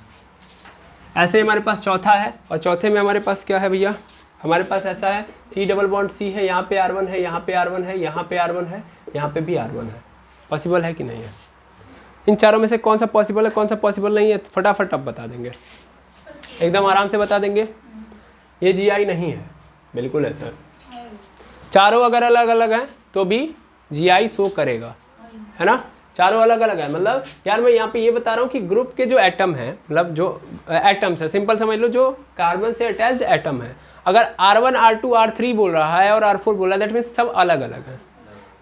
ऐसे ही हमारे पास चौथा है, और चौथे में हमारे पास क्या है भैया, हमारे पास ऐसा है C डबल बॉन्ड C है, यहाँ पे R1 है, यहाँ पे R1 है, यहाँ पे R1 है, यहाँ पे भी R1 है, पॉसिबल है कि नहीं है। इन चारों में से कौन सा पॉसिबल है, कौन सा पॉसिबल नहीं है, फटाफट आप बता देंगे, एकदम आराम से बता देंगे। ये जीआई नहीं है, बिल्कुल है सर। चारों अगर अलग अलग हैं तो भी जीआई शो करेगा, है ना, चारों अलग अलग है। मतलब यार मैं यहाँ पे ये बता रहा हूँ कि ग्रुप के जो एटम है, मतलब जो एटम्स है, सिंपल समझ लो, जो कार्बन से अटैच्ड एटम है, अगर R1 R2 R3 बोल रहा है और R4 बोल रहा है, दैट मीन्स सब अलग अलग है।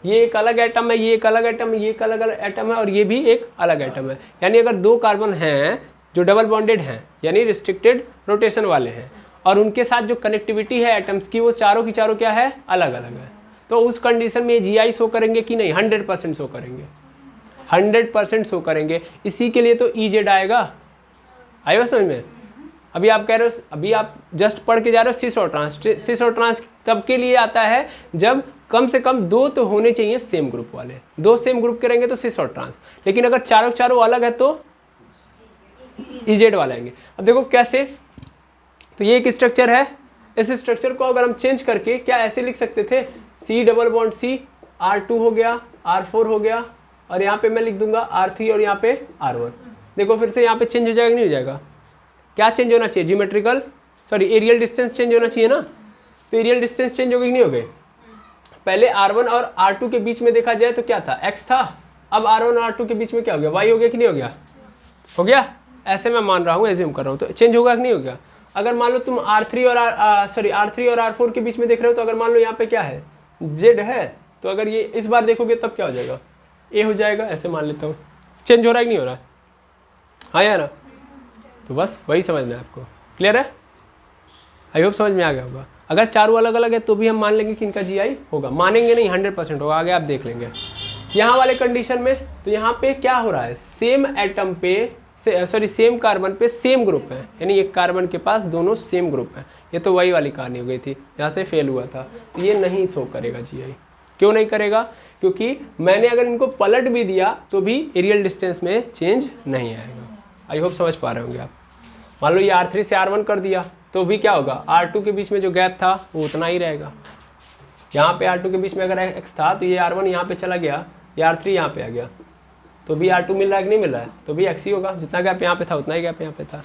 ये एक अलग एटम है, ये एक अलग एटम है, ये एक अलग एटम है, और ये भी एक अलग एटम है। यानी अगर दो कार्बन हैं जो डबल बॉन्डेड हैं, यानी रिस्ट्रिक्टेड रोटेशन वाले हैं, और उनके साथ जो कनेक्टिविटी है एटम्स की, वो चारों की चारों क्या है, अलग अलग है, तो उस कंडीशन में जीआई शो करेंगे कि नहीं, 100% शो करेंगे, 100% शो करेंगे। इसी के लिए तो EZ आएगा, आएगा समझ में। अभी आप कह रहे हो, अभी आप जस्ट पढ़ के जा रहे हो सिस और ट्रांस। सिस और ट्रांस तब के लिए आता है जब कम से कम दो तो होने चाहिए सेम ग्रुप वाले, दो सेम ग्रुप के रहेंगे तो सिस और ट्रांस, लेकिन अगर चारों चारों अलग है तो EZ वाले आएंगे। अब देखो कैसे, तो ये एक स्ट्रक्चर है, इस स्ट्रक्चर को अगर हम चेंज करके क्या ऐसे लिख सकते थे, C double bond C, R2 हो गया, R4 हो गया, और यहाँ पे मैं लिख दूंगा R3 और यहाँ पे R1। देखो फिर से यहाँ पे चेंज हो जाएगा, नहीं हो जाएगा, क्या चेंज होना चाहिए, जियोमेट्रिकल एरियल डिस्टेंस चेंज होना चाहिए ना। तो एरियल डिस्टेंस चेंज हो गई कि नहीं हो गई। पहले R1 और R2 के बीच में देखा जाए तो क्या था, X था, अब R1 और R2 के बीच में क्या हो गया, Y हो गया कि नहीं हो गया, हो गया, ऐसे मैं मान रहा हूँ, एज्यूम कर रहा हूँ, तो चेंज होगा कि नहीं हो गया। अगर मान लो तुम R3 और R3 और R4 के बीच में देख रहे हो, तो अगर मान लो यहाँ पे क्या है, Z है, तो अगर ये इस बार देखोगे तब क्या हो जाएगा, A हो जाएगा, ऐसे मान लेता हूँ। चेंज हो रहा है कि नहीं हो रहा है? हाँ या ना? तो बस वही समझना है आपको। क्लियर है? आई होप समझ में आ गया होगा। अगर चारों अलग अलग है तो भी हम मान लेंगे कि इनका GI होगा, मानेंगे नहीं, 100% होगा, आगे आप देख लेंगे। यहाँ वाले कंडीशन में तो यहाँ पे क्या हो रहा है, सेम एटम पे सेम कार्बन पे सेम ग्रुप है, यानी एक कार्बन के पास दोनों सेम ग्रुप है। ये तो वही वाली कहानी हो गई थी, यहाँ से फेल हुआ था, तो ये नहीं शो करेगा GI। क्यों नहीं करेगा? क्योंकि मैंने अगर इनको पलट भी दिया तो भी एरियल डिस्टेंस में चेंज नहीं आएगा। आई होप समझ पा रहे होंगे आप। मान लो ये R3 से R1 कर दिया तो भी क्या होगा, R2 के बीच में जो गैप था वो उतना ही रहेगा। यहाँ पे R2 के बीच में अगर X था तो ये R1 यहाँ पे चला गया, ये R3 यहाँ पे आ गया, तो भी R2 मिल रहा है कि नहीं मिल रहा है, तो भी X ही होगा। जितना गैप यहाँ पे था उतना ही गैप यहाँ पे था।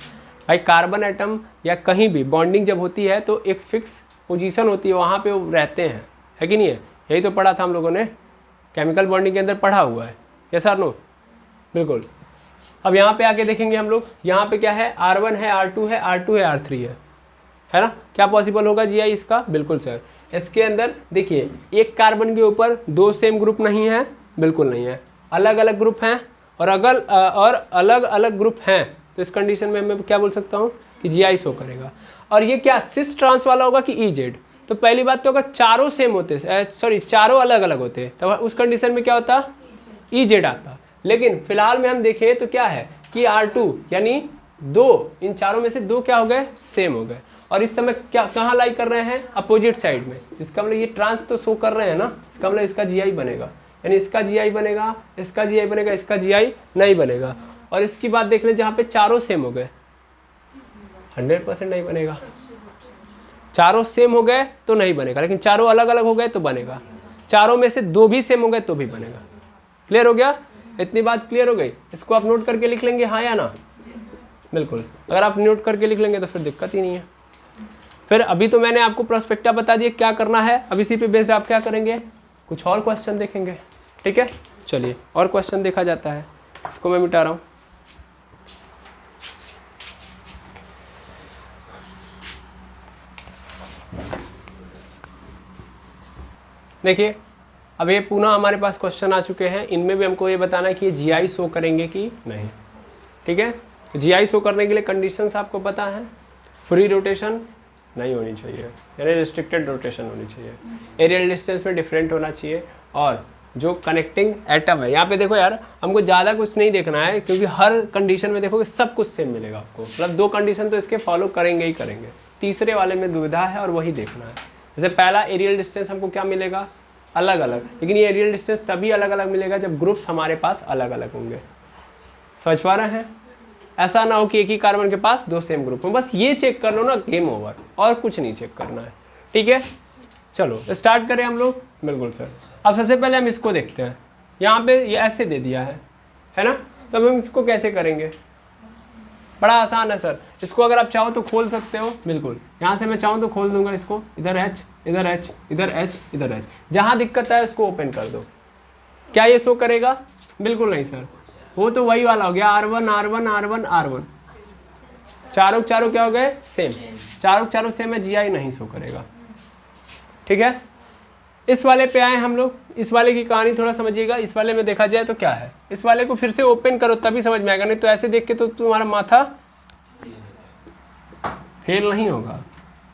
भाई कार्बन एटम या कहीं भी बॉन्डिंग जब होती है तो एक फिक्स पोजीशन होती है, वहाँ पे वो रहते हैं, है कि नहीं है? यही तो पढ़ा था हम लोगों ने, केमिकल बॉन्डिंग के अंदर पढ़ा हुआ है। यस और नो? बिल्कुल। अब यहाँ पे आके देखेंगे हम लोग, यहाँ पे क्या है, R1 है, R2 है, R2 है, R3 है ना? क्या पॉसिबल होगा GI इसका? बिल्कुल सर। इसके अंदर देखिए, एक कार्बन के ऊपर दो सेम ग्रुप नहीं है, बिल्कुल नहीं है, अलग अलग ग्रुप हैं, और अलग अलग ग्रुप हैं, तो इस कंडीशन में मैं क्या बोल सकता हूँ कि GI शो करेगा। और ये क्या सिस ट्रांस वाला होगा कि EZ? तो पहली बात तो अगर चारों सेम होते, चारों अलग अलग होते, तो उस कंडीशन में क्या होता, EZ आता। लेकिन फिलहाल में हम देखें तो क्या है कि R2 यानी दो, इन चारों में से दो क्या हो गए, सेम हो गए, और इस समय क्या कहाँ लाई कर रहे हैं, अपोजिट साइड में, जिसका मतलब ये ट्रांस तो शो कर रहे हैं ना, इसका मतलब इसका GI बनेगा, यानी इसका GI बनेगा, इसका GI बनेगा, इसका GI नहीं बनेगा। और इसकी बात देख लें, जहाँ पे चारों सेम हो गए 100% नहीं बनेगा। चारों सेम हो गए तो नहीं बनेगा, लेकिन चारों अलग अलग हो गए तो बनेगा। चारों में से दो भी सेम हो गए तो भी बनेगा। क्लियर हो गया? इतनी बात क्लियर हो गई? इसको आप नोट करके लिख लेंगे, हाँ या ना? बिल्कुल। अगर आप नोट करके लिख लेंगे तो फिर दिक्कत ही नहीं है। फिर अभी तो मैंने आपको प्रोस्पेक्टा बता दिया क्या करना है, अब इसी पे बेस्ड आप क्या करेंगे, कुछ और क्वेश्चन देखेंगे। ठीक है, चलिए और क्वेश्चन देखा जाता है। इसको मैं मिटा रहा हूँ। देखिए, अब ये पुनः हमारे पास क्वेश्चन आ चुके हैं, इनमें भी हमको ये बताना है कि ये GI शो करेंगे कि नहीं। ठीक है, GI शो करने के लिए कंडीशंस आपको पता है, फ्री रोटेशन नहीं होनी चाहिए, यानी रिस्ट्रिक्टेड रोटेशन होनी चाहिए, एरियल डिस्टेंस में डिफरेंट होना चाहिए, और जो कनेक्टिंग एटम है, यहाँ पे देखो यार, हमको ज़्यादा कुछ नहीं देखना है, क्योंकि हर कंडीशन में देखोगे सब कुछ सेम मिलेगा आपको, मतलब दो कंडीशन तो इसके फॉलो करेंगे ही करेंगे, तीसरे वाले में दुविधा है और वही देखना है। जैसे पहला एरियल डिस्टेंस हमको क्या मिलेगा, अलग अलग, लेकिन ये एरियल डिस्टेंस तभी अलग अलग मिलेगा जब ग्रुप्स हमारे पास अलग अलग होंगे। समझ पा रहे हैं? ऐसा ना हो कि एक ही कार्बन के पास दो सेम ग्रुप हो, बस ये चेक कर लो ना, गेम ओवर, और कुछ नहीं चेक करना है। ठीक है, चलो स्टार्ट करें हम लोग। बिल्कुल सर। अब सबसे पहले हम इसको देखते हैं, यहाँ पे ये ऐसे दे दिया है ना, तो अब हम इसको कैसे करेंगे? बड़ा आसान है सर, इसको अगर आप चाहो तो खोल सकते हो, बिल्कुल, यहाँ से मैं चाहूँ तो खोल दूंगा इसको, इधर H, इधर H, इधर H, इधर H, जहाँ दिक्कत है उसको ओपन कर दो। क्या ये शो करेगा? बिल्कुल नहीं सर, वो तो वही वाला हो गया, R1 R1 R1 R1, चारों चारों क्या हो गए, सेम, चारों चारों सेम है, GI नहीं शो करेगा। ठीक है, इस वाले पे आए हम लोग, इस वाले की कहानी थोड़ा समझिएगा। इस वाले में देखा जाए तो क्या है, इस वाले को फिर से ओपन करो तभी समझ में आएगा, नहीं तो ऐसे देख के तो तुम्हारा माथा फेल नहीं होगा,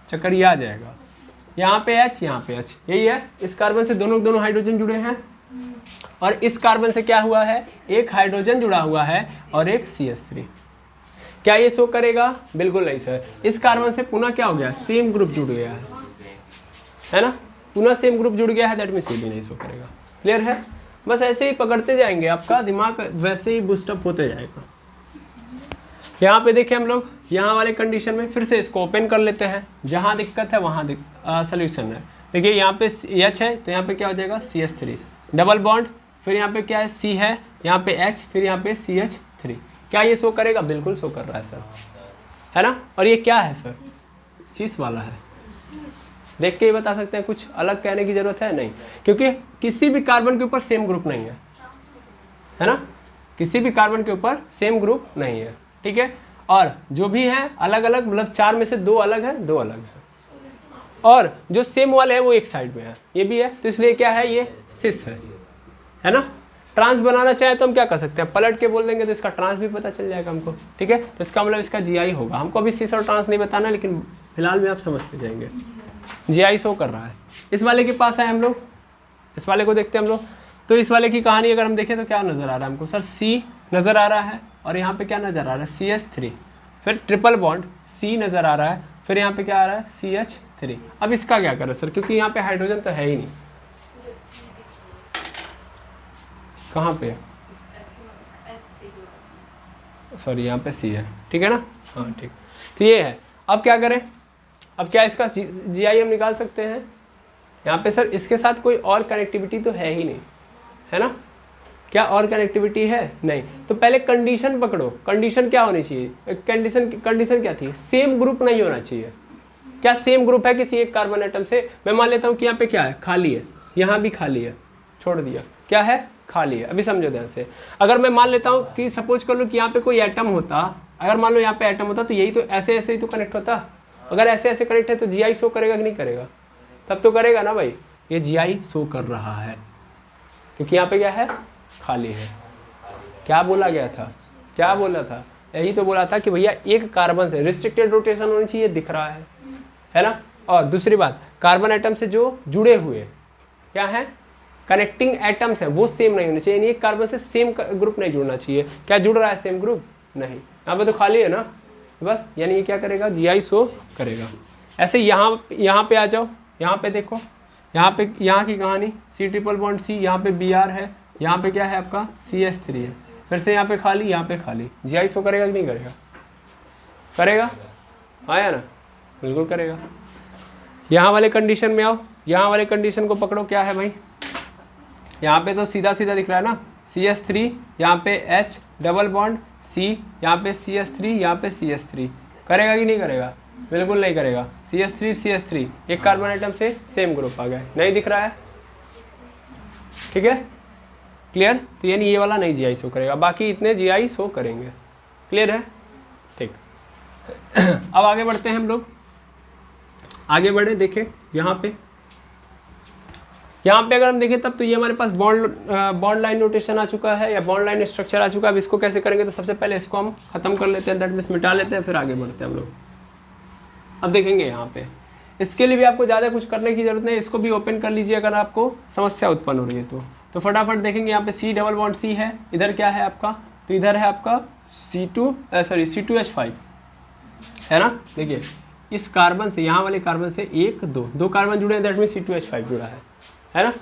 चक्कर ये आ जाएगा। यहाँ पे H, यहाँ पे H, यही है। इस कार्बन से दोनों हाइड्रोजन जुड़े हैं, और इस कार्बन से क्या हुआ है, एक हाइड्रोजन जुड़ा हुआ है और एक CH3। क्या ये शो करेगा? बिल्कुल नहीं सर। इस कार्बन से पुनः क्या हो गया, सेम ग्रुप जुड़ गया है ना, पुनः सेम ग्रुप जुड़ गया है, दैट मीन्स ये भी नहीं शो करेगा। क्लियर है? बस ऐसे ही पकड़ते जाएंगे, आपका दिमाग वैसे ही बूस्टअप होते जाएगा। यहाँ पे देखें हम लोग, यहाँ वाले कंडीशन में फिर से इसको ओपन कर लेते हैं, जहाँ दिक्कत है वहाँ सोल्यूशन है। देखिए यहाँ पे H है तो यहाँ पे क्या हो जाएगा, CH3, डबल बॉन्ड, फिर यहाँ पे क्या है, C है, यहाँ पे H, फिर यहाँ पे CH3। क्या ये शो करेगा? बिल्कुल शो कर रहा है सर, है ना। और ये क्या है सर, सीस वाला है, देख के ही बता सकते हैं, कुछ अलग कहने की जरूरत है नहीं, क्योंकि किसी भी कार्बन के ऊपर सेम ग्रुप नहीं है ना, किसी भी कार्बन के ऊपर सेम ग्रुप नहीं है। ठीक है, और जो भी है अलग अलग, मतलब 4 में से 2 अलग है, 2 अलग है, और जो सेम वाले है वो एक साइड में है, ये भी है, तो इसलिए क्या है, ये सिस है ना। ट्रांस बनाना चाहे तो हम क्या कर सकते हैं, पलट के बोल देंगे तो इसका ट्रांस भी पता चल जाएगा हमको, ठीक है। तो इसका मतलब इसका जीआई होगा, हमको अभी सिस और ट्रांस नहीं बताना, लेकिन फिलहाल में आप समझते जाएंगे। जीआई शो कर रहा है। इस वाले के पास है हम लोग, इस वाले को देखते हैं हम लोग। तो इस वाले की कहानी अगर हम देखें तो क्या नज़र आ रहा है हमको, सर सी नज़र आ रहा है, और यहाँ पे क्या नज़र आ रहा है, CH3, फिर ट्रिपल बॉन्ड C नज़र आ रहा है, फिर यहाँ पे क्या आ रहा है, CH3। अब इसका क्या करें सर, क्योंकि यहाँ पे हाइड्रोजन तो है ही नहीं, कहाँ पे, सॉरी यहाँ पे C है, ठीक है ना, हाँ ठीक। तो ये है, अब क्या करें, अब क्या इसका जीआई हम निकाल सकते हैं। यहाँ पे सर इसके साथ कोई और कनेक्टिविटी तो है ही नहीं, है ना, क्या और कनेक्टिविटी है, नहीं। तो पहले कंडीशन पकड़ो, कंडीशन क्या होनी चाहिए, कंडीशन क्या थी, सेम ग्रुप नहीं होना चाहिए। क्या सेम ग्रुप है किसी एक कार्बन एटम से, मैं मान लेता हूँ कि यहाँ पे क्या है, खाली है, यहाँ भी खाली है, छोड़ दिया, क्या है, खाली है। अभी समझो ध्यान से, अगर मैं मान लेता हूँ कि सपोज कर लो कि यहाँ पे कोई एटम होता, अगर मान लो यहाँ पे एटम होता तो यही तो ऐसे ऐसे ही तो कनेक्ट होता, अगर ऐसे ऐसे कनेक्ट है तो जीआई शो करेगा कि नहीं करेगा, तब तो करेगा ना भाई। ये जीआई शो कर रहा है क्योंकि यहाँ पे क्या है, खाली है। क्या बोला गया था, क्या बोला था, यही तो बोला था कि भैया एक कार्बन से रिस्ट्रिक्टेड रोटेशन होनी चाहिए, दिख रहा है ना। और दूसरी बात, कार्बन एटम से जो जुड़े हुए क्या है, कनेक्टिंग एटम्स है, वो सेम नहीं होने चाहिए, यानी एक कार्बन से सेम ग्रुप नहीं जुड़ना चाहिए। क्या जुड़ रहा है सेम ग्रुप, नहीं, यहाँ पे तो खाली है ना, बस, यानी ये क्या करेगा, जीआई शो करेगा। ऐसे यहाँ पे आ जाओ, यहाँ पे देखो, यहाँ की कहानी C ट्रिपल बॉन्ड C, यहाँ पे Br है, यहाँ पे क्या है आपका CH3 है, फिर से यहाँ पे खाली, यहाँ पे खाली, जीआई शो करेगा कि नहीं करेगा, करेगा, आया ना, बिल्कुल करेगा। यहाँ वाले कंडीशन में आओ, यहाँ वाले कंडीशन को पकड़ो, क्या है भाई, यहाँ पे तो सीधा सीधा दिख रहा है ना, CH3, यहाँ पे H डबल बॉन्ड C, यहाँ पे CH3, यहाँ पे CH3, करेगा कि नहीं करेगा, बिल्कुल नहीं करेगा। CH3 एक कार्बन आइटम से सेम ग्रुप आ गए, नहीं दिख रहा है, ठीक है, क्लियर। तो यानी ये वाला नहीं जीआई शो करेगा, बाकी इतने जीआई शो करेंगे, क्लियर है, ठीक। अब आगे बढ़ते हैं हम लोग, आगे बढ़े, देखें यहाँ पे अगर हम देखें तब तो ये हमारे पास बॉन्ड लाइन नोटेशन आ चुका है, या बॉन्ड लाइन स्ट्रक्चर आ चुका है। अब इसको कैसे करेंगे, तो सबसे पहले इसको हम खत्म कर लेते हैं, दैट मीन्स मिटा लेते हैं, फिर आगे बढ़ते हैं हम लोग। अब देखेंगे यहाँ पे, इसके लिए भी आपको ज़्यादा कुछ करने की जरूरत नहीं, इसको भी ओपन कर लीजिए अगर आपको समस्या उत्पन्न हो रही है तो फटाफट देखेंगे। यहाँ पे C डबल बॉन्ड C है, इधर क्या है आपका, तो इधर है आपका C2H5, है ना। देखिए इस कार्बन से, यहाँ वाले कार्बन से 1 2 कार्बन जुड़े हैं, दैट मीन C2H5 जुड़ा है ना।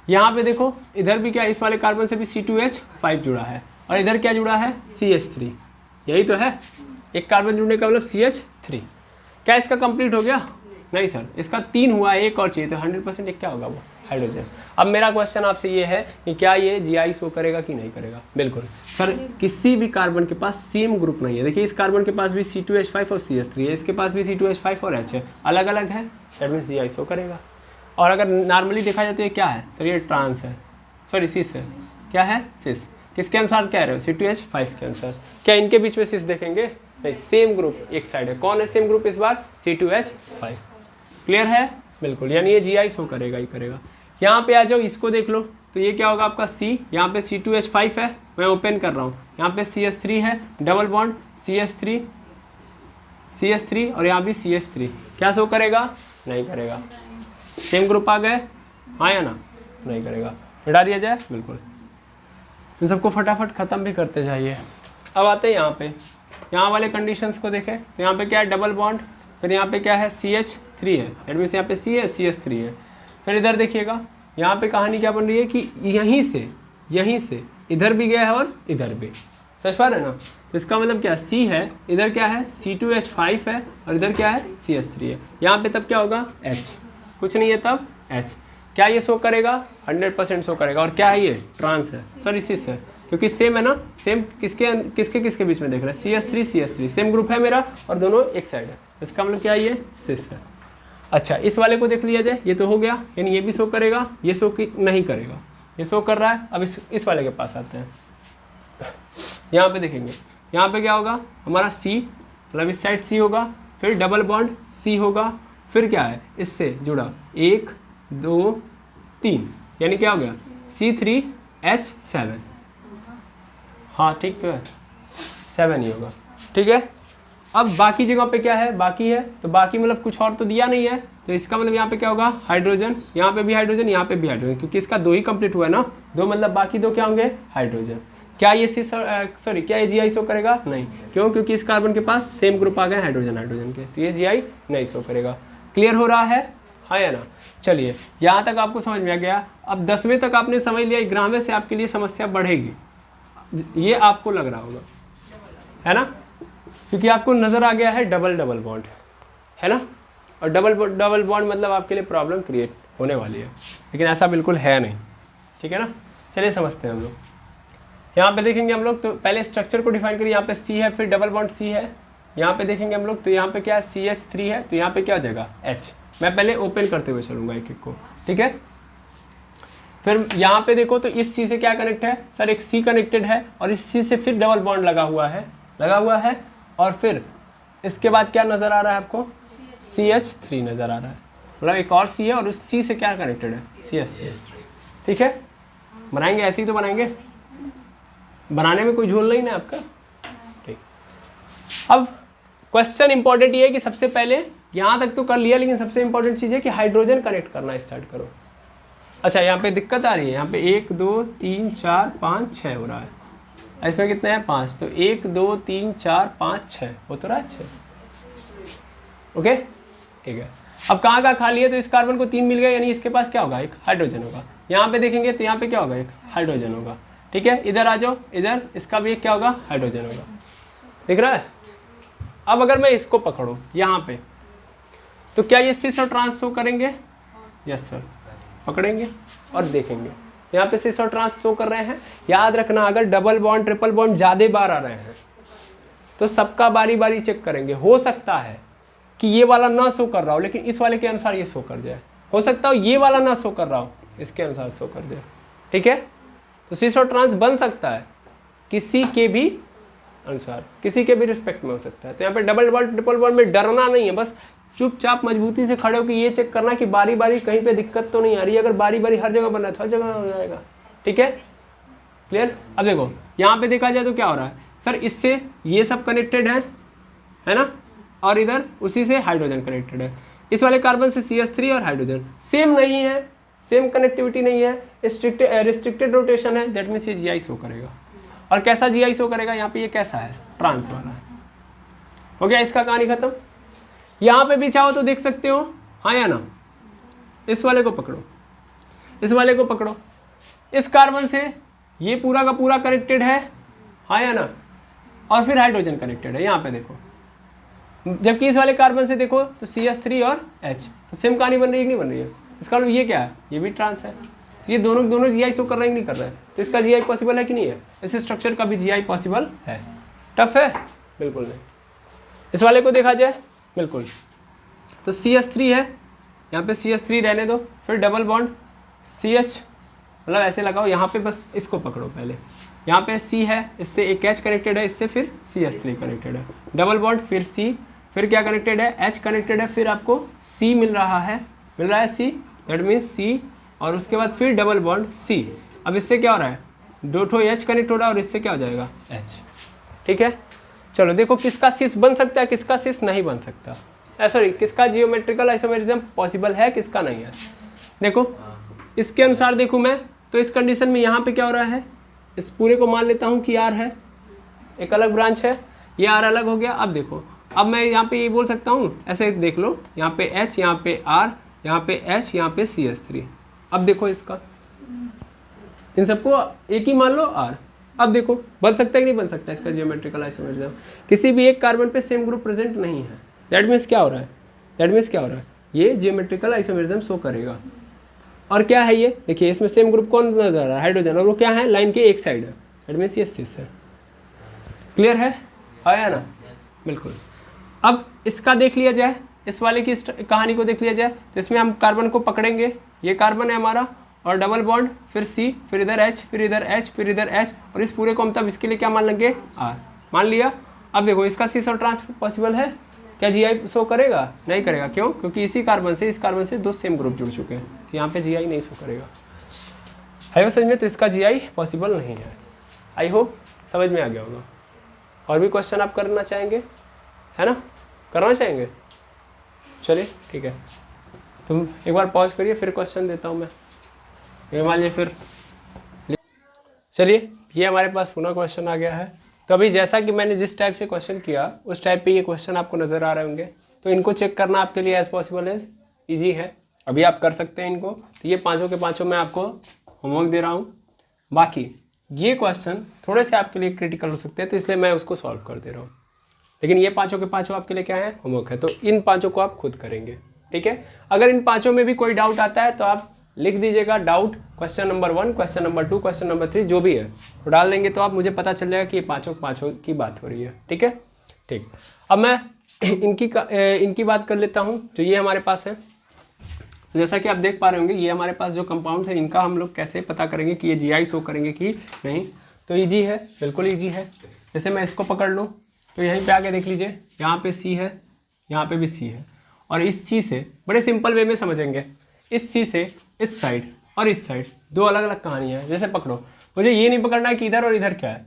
यहाँ पे देखो इधर भी क्या, इस वाले कार्बन से भी C2H5 जुड़ा है, और इधर क्या जुड़ा है, CH3, यही तो है, एक कार्बन जुड़ने का मतलब CH3। क्या इसका कंप्लीट हो गया, नहीं सर, इसका 3 हुआ, एक और चाहिए, तो 100% एक क्या होगा, वो हाइड्रोजन। अब मेरा क्वेश्चन आपसे ये है कि क्या ये जीआई शो करेगा कि नहीं करेगा, बिल्कुल सर, किसी भी कार्बन के पास सेम ग्रुप नहीं है। देखिए इस कार्बन के पास भी C2H5 और CH3 है, इसके पास भी C2H5 और H है, अलग अलग है, दैट मीन्स जीआई शो करेगा। और अगर नॉर्मली देखा जाए तो ये क्या है सर, ये ट्रांस है, सॉरी सिस है, क्या है, सिस। किसके अनुसार कह रहे हो, C2H5 के अनुसार। क्या इनके बीच में सिस देखेंगे, नहीं, सेम ग्रुप एक साइड है, कौन है सेम ग्रुप इस बार, C2H5, क्लियर है, बिल्कुल, यानी ये जीआई शो करेगा ही करेगा। यहाँ पे आ जाओ, इसको देख लो, तो ये क्या होगा आपका C, यहाँ पे C2H5 है, मैं ओपन कर रहा हूँ, यहाँ पे CH3 है, डबल बॉन्ड CH3 और यहाँ भी CH3, क्या शो करेगा, नहीं करेगा। सेम ग्रुप आ गए, हाँ या ना, नहीं करेगा, मिटा दिया जाए, बिल्कुल। इन सबको फटाफट ख़त्म भी करते जाइए। अब आते हैं यहाँ पे, यहाँ वाले कंडीशंस को देखें, तो यहाँ पे क्या है, डबल बॉन्ड, फिर यहाँ पे क्या है, CH3 है, दैट मीन्स यहाँ पे C है, CH3 है। फिर इधर देखिएगा, यहाँ पे कहानी क्या बन रही है कि यहीं से इधर भी गया है और इधर भी, समझ पा रहे हैं ना। तो इसका मतलब क्या, C है, इधर क्या है, C2H5 है, और इधर क्या है, CH3 है। यहाँ पे तब क्या होगा, H, कुछ नहीं है तब H। क्या ये शो करेगा, 100% शो करेगा। और क्या है, ये ट्रांस है, सॉरी सिस है, क्योंकि सेम है ना, सेम किसके बीच में देख रहे हैं, CH3 सेम ग्रुप है मेरा, और दोनों एक साइड है, इसका मतलब क्या है, ये सिस है। अच्छा इस वाले को देख लिया जाए, ये तो हो गया, यानी ये भी शो करेगा, ये शो नहीं करेगा, ये शो कर रहा है। अब इस वाले के पास आते हैं, यहाँ पे देखेंगे, यहाँ पे क्या होगा हमारा C, मतलब इस साइड C होगा, फिर डबल बॉन्ड C होगा, फिर क्या है इससे जुड़ा 1 2 3, यानी क्या हो गया C3H7। हाँ ठीक तो है, 7 ही होगा, ठीक है। अब बाकी जगह पे क्या है, बाकी है, तो बाकी मतलब कुछ और तो दिया नहीं है, तो इसका मतलब यहाँ पे क्या होगा हाइड्रोजन, यहाँ पे भी हाइड्रोजन, यहाँ पे भी हाइड्रोजन, क्योंकि इसका 2 ही कंप्लीट हुआ है ना, 2 मतलब बाकी 2 क्या होंगे हाइड्रोजन। क्या ये क्या ये GI शो करेगा? नहीं, क्यों? क्योंकि इस कार्बन के पास सेम ग्रुप आ गए हाइड्रोजन हाइड्रोजन के, तो ये GI नहीं शो करेगा। क्लियर हो रहा है, हाँ या ना? चलिए यहाँ तक आपको समझ में आ गया। अब 10वें तक आपने समझ लिया, 11वें से आपके लिए समस्या बढ़ेगी, ये आपको लग रहा होगा, है ना, क्योंकि आपको नजर आ गया है डबल डबल बॉन्ड, है ना, और डबल डबल बॉन्ड मतलब आपके लिए प्रॉब्लम क्रिएट होने वाली है, लेकिन ऐसा बिल्कुल है नहीं, ठीक है ना। चलिए समझते हैं हम लोग। यहाँ पे देखेंगे हम लोग, तो पहले स्ट्रक्चर को डिफाइन करिए। यहाँ पे C है, फिर डबल बॉन्ड C है, यहाँ पे देखेंगे हम लोग, तो यहाँ पे क्या है CH3 है, तो यहाँ पे क्या हो जाएगा H। मैं पहले ओपन करते हुए चलूंगा एक एक को, ठीक है। फिर यहाँ पे देखो तो इस C से क्या कनेक्ट है सर, एक C कनेक्टेड है, और इस C से फिर डबल बॉन्ड लगा हुआ है, और फिर इसके बाद क्या नजर आ रहा है आपको, CH3 नजर आ रहा है, मतलब एक और C है और उस C से क्या कनेक्टेड है CH3, ठीक है। बनाएंगे ऐसे ही तो बनाएंगे, बनाने में कोई झोल नहीं ना आपका, ठीक। अब क्वेश्चन इंपॉर्टेंट ये है कि सबसे पहले यहाँ तक तो कर लिया, लेकिन सबसे इंपॉर्टेंट चीज़ है कि हाइड्रोजन कनेक्ट करना स्टार्ट करो। अच्छा यहाँ पे दिक्कत आ रही है, यहाँ पे 1 2 3 4 5 6 हो रहा है, इसमें कितने हैं 5, तो 1 2 3 4 5 6 हो तो रहा है 6, ओके ठीक है। अब कहाँ खाली है, तो इस कार्बन को 3 मिल गया, यानी इसके पास क्या होगा एक हाइड्रोजन होगा। यहाँ पे देखेंगे तो यहाँ पे क्या होगा एक हाइड्रोजन होगा, ठीक है। इधर आ जाओ, इधर इसका भी एक क्या होगा हाइड्रोजन होगा, दिख रहा है। अब अगर मैं इसको पकड़ूँ यहाँ पे, तो क्या ये सिस और ट्रांस शो करेंगे? यस सर, पकड़ेंगे और देखेंगे, तो यहाँ पे सिस और ट्रांस शो कर रहे हैं। याद रखना अगर डबल बॉन्ड ट्रिपल बॉन्ड ज़्यादा बार आ रहे हैं तो सबका बारी बारी चेक करेंगे। हो सकता है कि ये वाला ना शो कर रहा हो, लेकिन इस वाले के अनुसार ये शो कर जाए, हो सकता हो ये वाला ना शो कर रहा हो, इसके अनुसार शो कर जाए, ठीक है। तो सिस और ट्रांस बन सकता है किसी के भी अनुसार, किसी के भी रिस्पेक्ट में हो सकता है। तो यहाँ पे डबल बॉन्ड ट्रिपल बॉन्ड में डरना नहीं है, बस चुपचाप मजबूती से खड़े होकर ये चेक करना कि बारी बारी कहीं पे दिक्कत तो नहीं आ रही है। अगर बारी बारी हर जगह बना है तो हर जगह हो जाएगा, ठीक है, क्लियर। अब देखो यहाँ पे देखा जाए तो क्या हो रहा है सर, इससे ये सब कनेक्टेड है ना, और इधर उसी से हाइड्रोजन कनेक्टेड है। इस वाले कार्बन से CH3 और हाइड्रोजन सेम नहीं है, सेम कनेक्टिविटी नहीं है, रिस्ट्रिक्टेड रोटेशन है, दैट मीन्स ये GI शो करेगा। और कैसा GI शो करेगा, यहाँ पे ये कैसा है ट्रांस वाला है। हो गया इसका कहानी खत्म। यहाँ पे भी चाहो तो देख सकते हो, हाँ या ना। इस वाले को पकड़ो, इस वाले को पकड़ो, इस कार्बन से ये पूरा का पूरा कनेक्टेड है, हाँ या ना, और फिर हाइड्रोजन कनेक्टेड है यहाँ पे देखो। जबकि इस वाले कार्बन से देखो तो CH3 और H, तो सेम कहानी बन रही है कि नहीं बन रही है। इसका मतलब ये क्या है, ये भी ट्रांस है, तो ये दोनों GI शो कर रहे हैं कि नहीं कर रहे हैं, तो इसका GI पॉसिबल है कि नहीं है। इस स्ट्रक्चर का भी GI पॉसिबल है। टफ है? बिल्कुल नहीं। इस वाले को देखा जाए, बिल्कुल, तो CH3 है, यहाँ पे CH3 रहने दो, फिर डबल बॉन्ड CH, मतलब ऐसे लगाओ, यहाँ पे बस इसको पकड़ो पहले। यहाँ पे C है, इससे एक H कनेक्टेड है, इससे फिर CH3 कनेक्टेड है, डबल बॉन्ड फिर C, फिर क्या कनेक्टेड है H कनेक्टेड है, फिर आपको C मिल रहा है C, दैट मीन्स C, और उसके बाद फिर डबल बॉन्ड C। अब इससे क्या हो रहा है, दो ठो H कनेक्ट हो रहा है और इससे क्या हो जाएगा H, ठीक है। चलो देखो किसका सिस बन सकता है, किसका सिस नहीं बन सकता, सॉरी किसका जियोमेट्रिकल आइसोमेरिज्म पॉसिबल है, किसका नहीं है। देखो इसके अनुसार देखूँ मैं, तो इस कंडीशन में यहाँ पे क्या हो रहा है, इस पूरे को मान लेता हूँ कि R है, एक अलग ब्रांच है, ये R अलग हो गया। अब देखो, अब मैं यहाँ पे ये बोल सकता हूँ, ऐसे देख लो, यहाँ पे H, यहाँ पे R, यहाँ पे H, यहाँ पे CH3। अब देखो इसका, इन सबको एक ही मान लो R। अब देखो बन सकता है कि नहीं बन सकता इसका जियोमेट्रिकल आइसोमेरिज्म। किसी भी एक कार्बन पे सेम ग्रुप प्रेजेंट नहीं है, दैट मीन्स क्या हो रहा है, दैट मीन्स क्या हो रहा है, ये जियोमेट्रिकल आइसोमेरिज्म शो करेगा। और क्या है ये, देखिए इसमें सेम ग्रुप कौन नजर आ रहा है, हाइड्रोजन, और वो क्या है लाइन के एक साइड है, दैट मीन्स ये सिस है। क्लियर है, आया ना, बिल्कुल। अब इसका देख लिया जाए, इस वाले की कहानी को देख लिया जाए, तो इसमें हम कार्बन को पकड़ेंगे, ये कार्बन है हमारा, और डबल बॉन्ड, फिर C, फिर इधर H, फिर इधर H, फिर इधर H, और इस पूरे को हम तब इसके लिए क्या मान लेंगे R। मान लिया। अब देखो इसका सीस और ट्रांस पॉसिबल है, क्या GI शो करेगा? नहीं करेगा। क्यों? क्योंकि इसी कार्बन से इस कार्बन से 2 सेम ग्रुप जुड़ चुके हैं, तो यहाँ पे GI नहीं शो करेगा। है समझ में? तो इसका GI पॉसिबल नहीं है। आई होप समझ में आ गया होगा। और भी क्वेश्चन आप करना चाहेंगे, है ना? करना चाहेंगे? चलिए ठीक है, तुम एक बार पॉज करिए, फिर क्वेश्चन देता हूँ मैं। ये मान लीजिए फिर, चलिए ये हमारे पास पुनः क्वेश्चन आ गया है। तो अभी जैसा कि मैंने जिस टाइप से क्वेश्चन किया उस टाइप पे ये क्वेश्चन आपको नज़र आ रहे होंगे, तो इनको चेक करना आपके लिए एज पॉसिबल एज ईजी है। अभी आप कर सकते हैं इनको। तो ये पाँचों के पाँचों मैं आपको होमवर्क दे रहा हूँ। बाकी ये क्वेश्चन थोड़े से आपके लिए क्रिटिकल हो सकते हैं, तो इसलिए मैं उसको सॉल्व कर दे रहा हूँ। लेकिन ये पाँचों के पाँचों आपके लिए क्या है? होमवर्क है। तो इन पाँचों को आप खुद करेंगे, ठीक है? अगर इन पाँचों में भी कोई डाउट आता है तो आप लिख दीजिएगा doubt, question number 1, question number 2, question number 3, जो भी है तो डाल देंगे, तो आप मुझे पता चल जाएगा कि ये पाँचों की बात हो रही है, ठीक है? ठीक। अब मैं इनकी बात कर लेता हूँ। जो ये हमारे पास है, जैसा कि आप देख पा रहे होंगे, ये हमारे पास जो कंपाउंड्स है इनका हम लोग कैसे पता करेंगे कि ये GI शो करेंगे कि नहीं। तो ईजी है, बिल्कुल ईजी है। जैसे मैं इसको पकड़ लूँ तो यहीं पे आके देख लीजिए, यहाँ पे C है, यहाँ पे भी C है, और इस C से बड़े सिंपल वे में समझेंगे। इस C से इस साइड और इस साइड दो अलग अलग कहानियाँ हैं। जैसे पकड़ो, मुझे ये नहीं पकड़ना है कि इधर और इधर क्या है,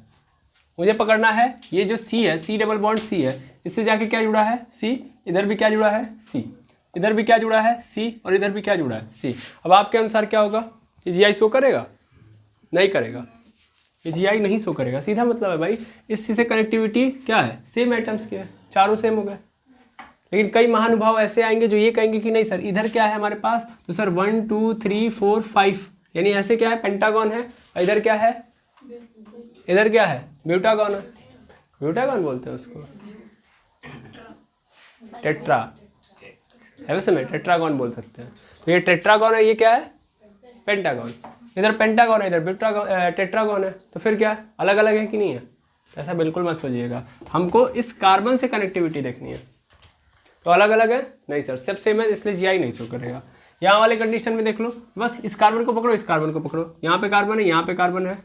मुझे पकड़ना है ये जो C है, C डबल बॉन्ड C है, इससे जाके क्या जुड़ा है? C। इधर भी क्या जुड़ा है? C। इधर भी क्या जुड़ा है? C। और इधर भी क्या जुड़ा है? C। अब आपके अनुसार क्या होगा? ये GI शो करेगा? नहीं करेगा। ये GI नहीं शो करेगा। सीधा मतलब है भाई, इस C से कनेक्टिविटी क्या है? सेम एटम्स की है, चारों सेम हो गए। लेकिन कई महानुभाव ऐसे आएंगे जो ये कहेंगे कि नहीं सर, इधर क्या है हमारे पास? तो सर 1 2 3 4 5, यानी ऐसे क्या है? पेंटागन है। और इधर क्या है? इधर क्या है? ब्यूटागन है। ब्यूटागन बोलते हैं उसको, टेट्रा है, वैसे में टेट्रागन बोल सकते हैं। तो ये टेट्रागन है, ये क्या है? पेंटागन। इधर पेंटागन है, इधर ब्यूटागन, टेट्रागन है। तो फिर क्या अलग अलग है कि नहीं है? ऐसा बिल्कुल मत सोचिएगा, हमको इस कार्बन से कनेक्टिविटी देखनी है। तो अलग अलग है? नहीं सर, सब सेम है, इसलिए GI नहीं शो करेगा। यहाँ वाले कंडीशन में देख लो, बस इस कार्बन को पकड़ो, इस कार्बन को पकड़ो, यहाँ पे कार्बन है, यहाँ पे कार्बन है,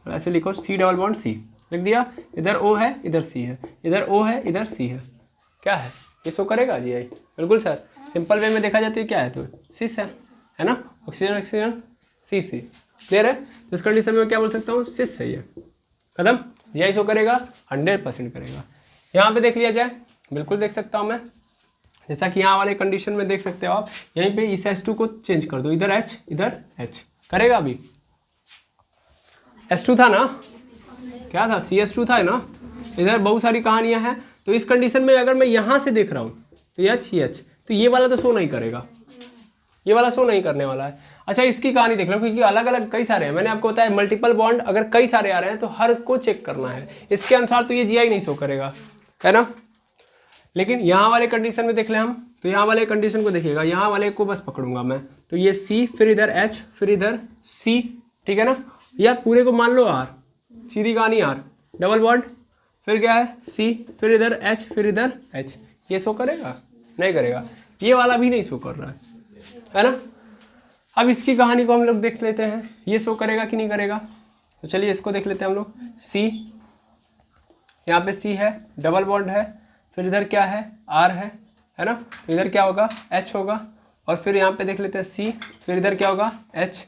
तो ऐसे लिखो C डबल बॉन्ड C लिख दिया। इधर O है, इधर C है, इधर O है, इधर C है। क्या है? ये शो करेगा GI? बिल्कुल सर, सिंपल वे में देखा जाए तो क्या है? तो सिस है ना? Oxygen oxygen C। क्लियर है? तो इस कंडीशन में क्या बोल सकता हूँ? सिस है ये। खत्म। GI शो करेगा? 100% करेगा। यहाँ पे देख लिया जाए, बिल्कुल देख सकता हूँ मैं, जैसा कि यहाँ वाले कंडीशन में देख सकते हो आप। यहीं पे इस H2 को चेंज कर दो, इधर H इधर H करेगा। अभी H2 था ना, क्या था? CH2 था ना। इधर बहुत सारी कहानियाँ हैं। तो इस कंडीशन में अगर मैं यहाँ से देख रहा हूँ तो H, तो ये वाला तो शो नहीं करेगा, ये वाला शो नहीं करने वाला है। अच्छा, इसकी कहानी देख लो, क्योंकि अलग अलग कई सारे हैं। मैंने आपको बताया मल्टीपल बॉन्ड अगर कई सारे आ रहे हैं तो हर को चेक करना है। इसके अनुसार तो ये GI नहीं शो करेगा, है ना? लेकिन यहाँ वाले कंडीशन में देख लें हम, तो यहाँ वाले कंडीशन को देखिएगा, यहाँ वाले को बस पकड़ूंगा मैं, तो ये C, फिर इधर H, फिर इधर C, ठीक है ना? या पूरे को मान लो R, सीधी कहानी R डबल बॉन्ड, फिर क्या है? C, फिर इधर H, फिर इधर H। ये शो करेगा? नहीं करेगा। ये वाला भी नहीं शो कर रहा है ना? अब इसकी कहानी को हम लोग देख लेते हैं, ये शो करेगा कि नहीं करेगा। तो चलिए इसको देख लेते हैं हम लोग। C, यहाँ पे C है, डबल बॉन्ड है, फिर इधर क्या है? R है ना? तो इधर क्या होगा? H होगा। और फिर यहाँ पे देख लेते हैं C, फिर इधर क्या होगा? H।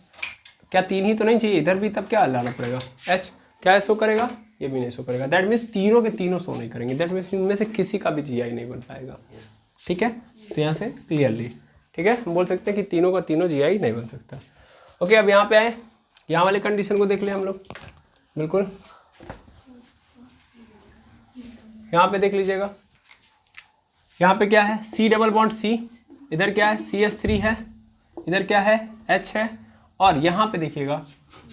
क्या 3 ही तो नहीं चाहिए? इधर भी तब क्या लाना पड़ेगा? H। क्या शो करेगा? ये भी नहीं शो करेगा। दैट मीन्स तीनों के तीनों शो नहीं करेंगे। दैट मीन्स इनमें से किसी का भी GI नहीं बन पाएगा, ठीक है? तो यहाँ से क्लियरली, ठीक है, हम बोल सकते हैं कि तीनों का तीनों GI नहीं बन सकता। ओके, अब यहाँ पे आए, यहाँ वाले कंडीशन को देख लें हम लोग। बिल्कुल यहाँ पे देख लीजिएगा, यहाँ पे क्या है? C डबल बॉन्ड C, इधर क्या है? CH3 है, इधर क्या है? H है। और यहाँ पे देखिएगा,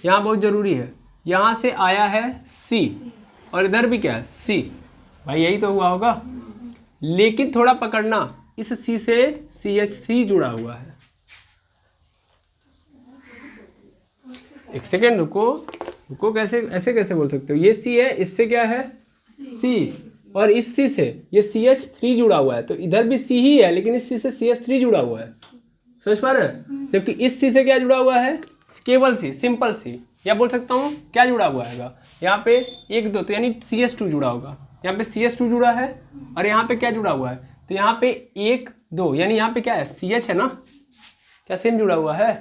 यहाँ बहुत ज़रूरी है, यहाँ से आया है C और इधर भी क्या है? C। भाई यही तो हुआ होगा। लेकिन थोड़ा पकड़ना, इस C से CH3 जुड़ा हुआ है। एक सेकेंड रुको, कैसे ऐसे कैसे बोल सकते हो? ये C है, इससे क्या है? C, और इस C से ये CH3 जुड़ा हुआ है, तो इधर भी C ही है, लेकिन इस C से CH3 जुड़ा हुआ है। समझ पा रहे हैं? जबकि इस C से क्या जुड़ा हुआ है? केवल C, सिंपल C, या बोल सकता हूँ क्या जुड़ा हुआ है, यहाँ पे 1 2 तो यानी CH2 जुड़ा होगा, यहाँ पे CH2 जुड़ा है और यहाँ पे क्या जुड़ा हुआ है, तो यहाँ पे 1 2 यानी यहाँ पे क्या है CH है ना, क्या सेम जुड़ा हुआ है,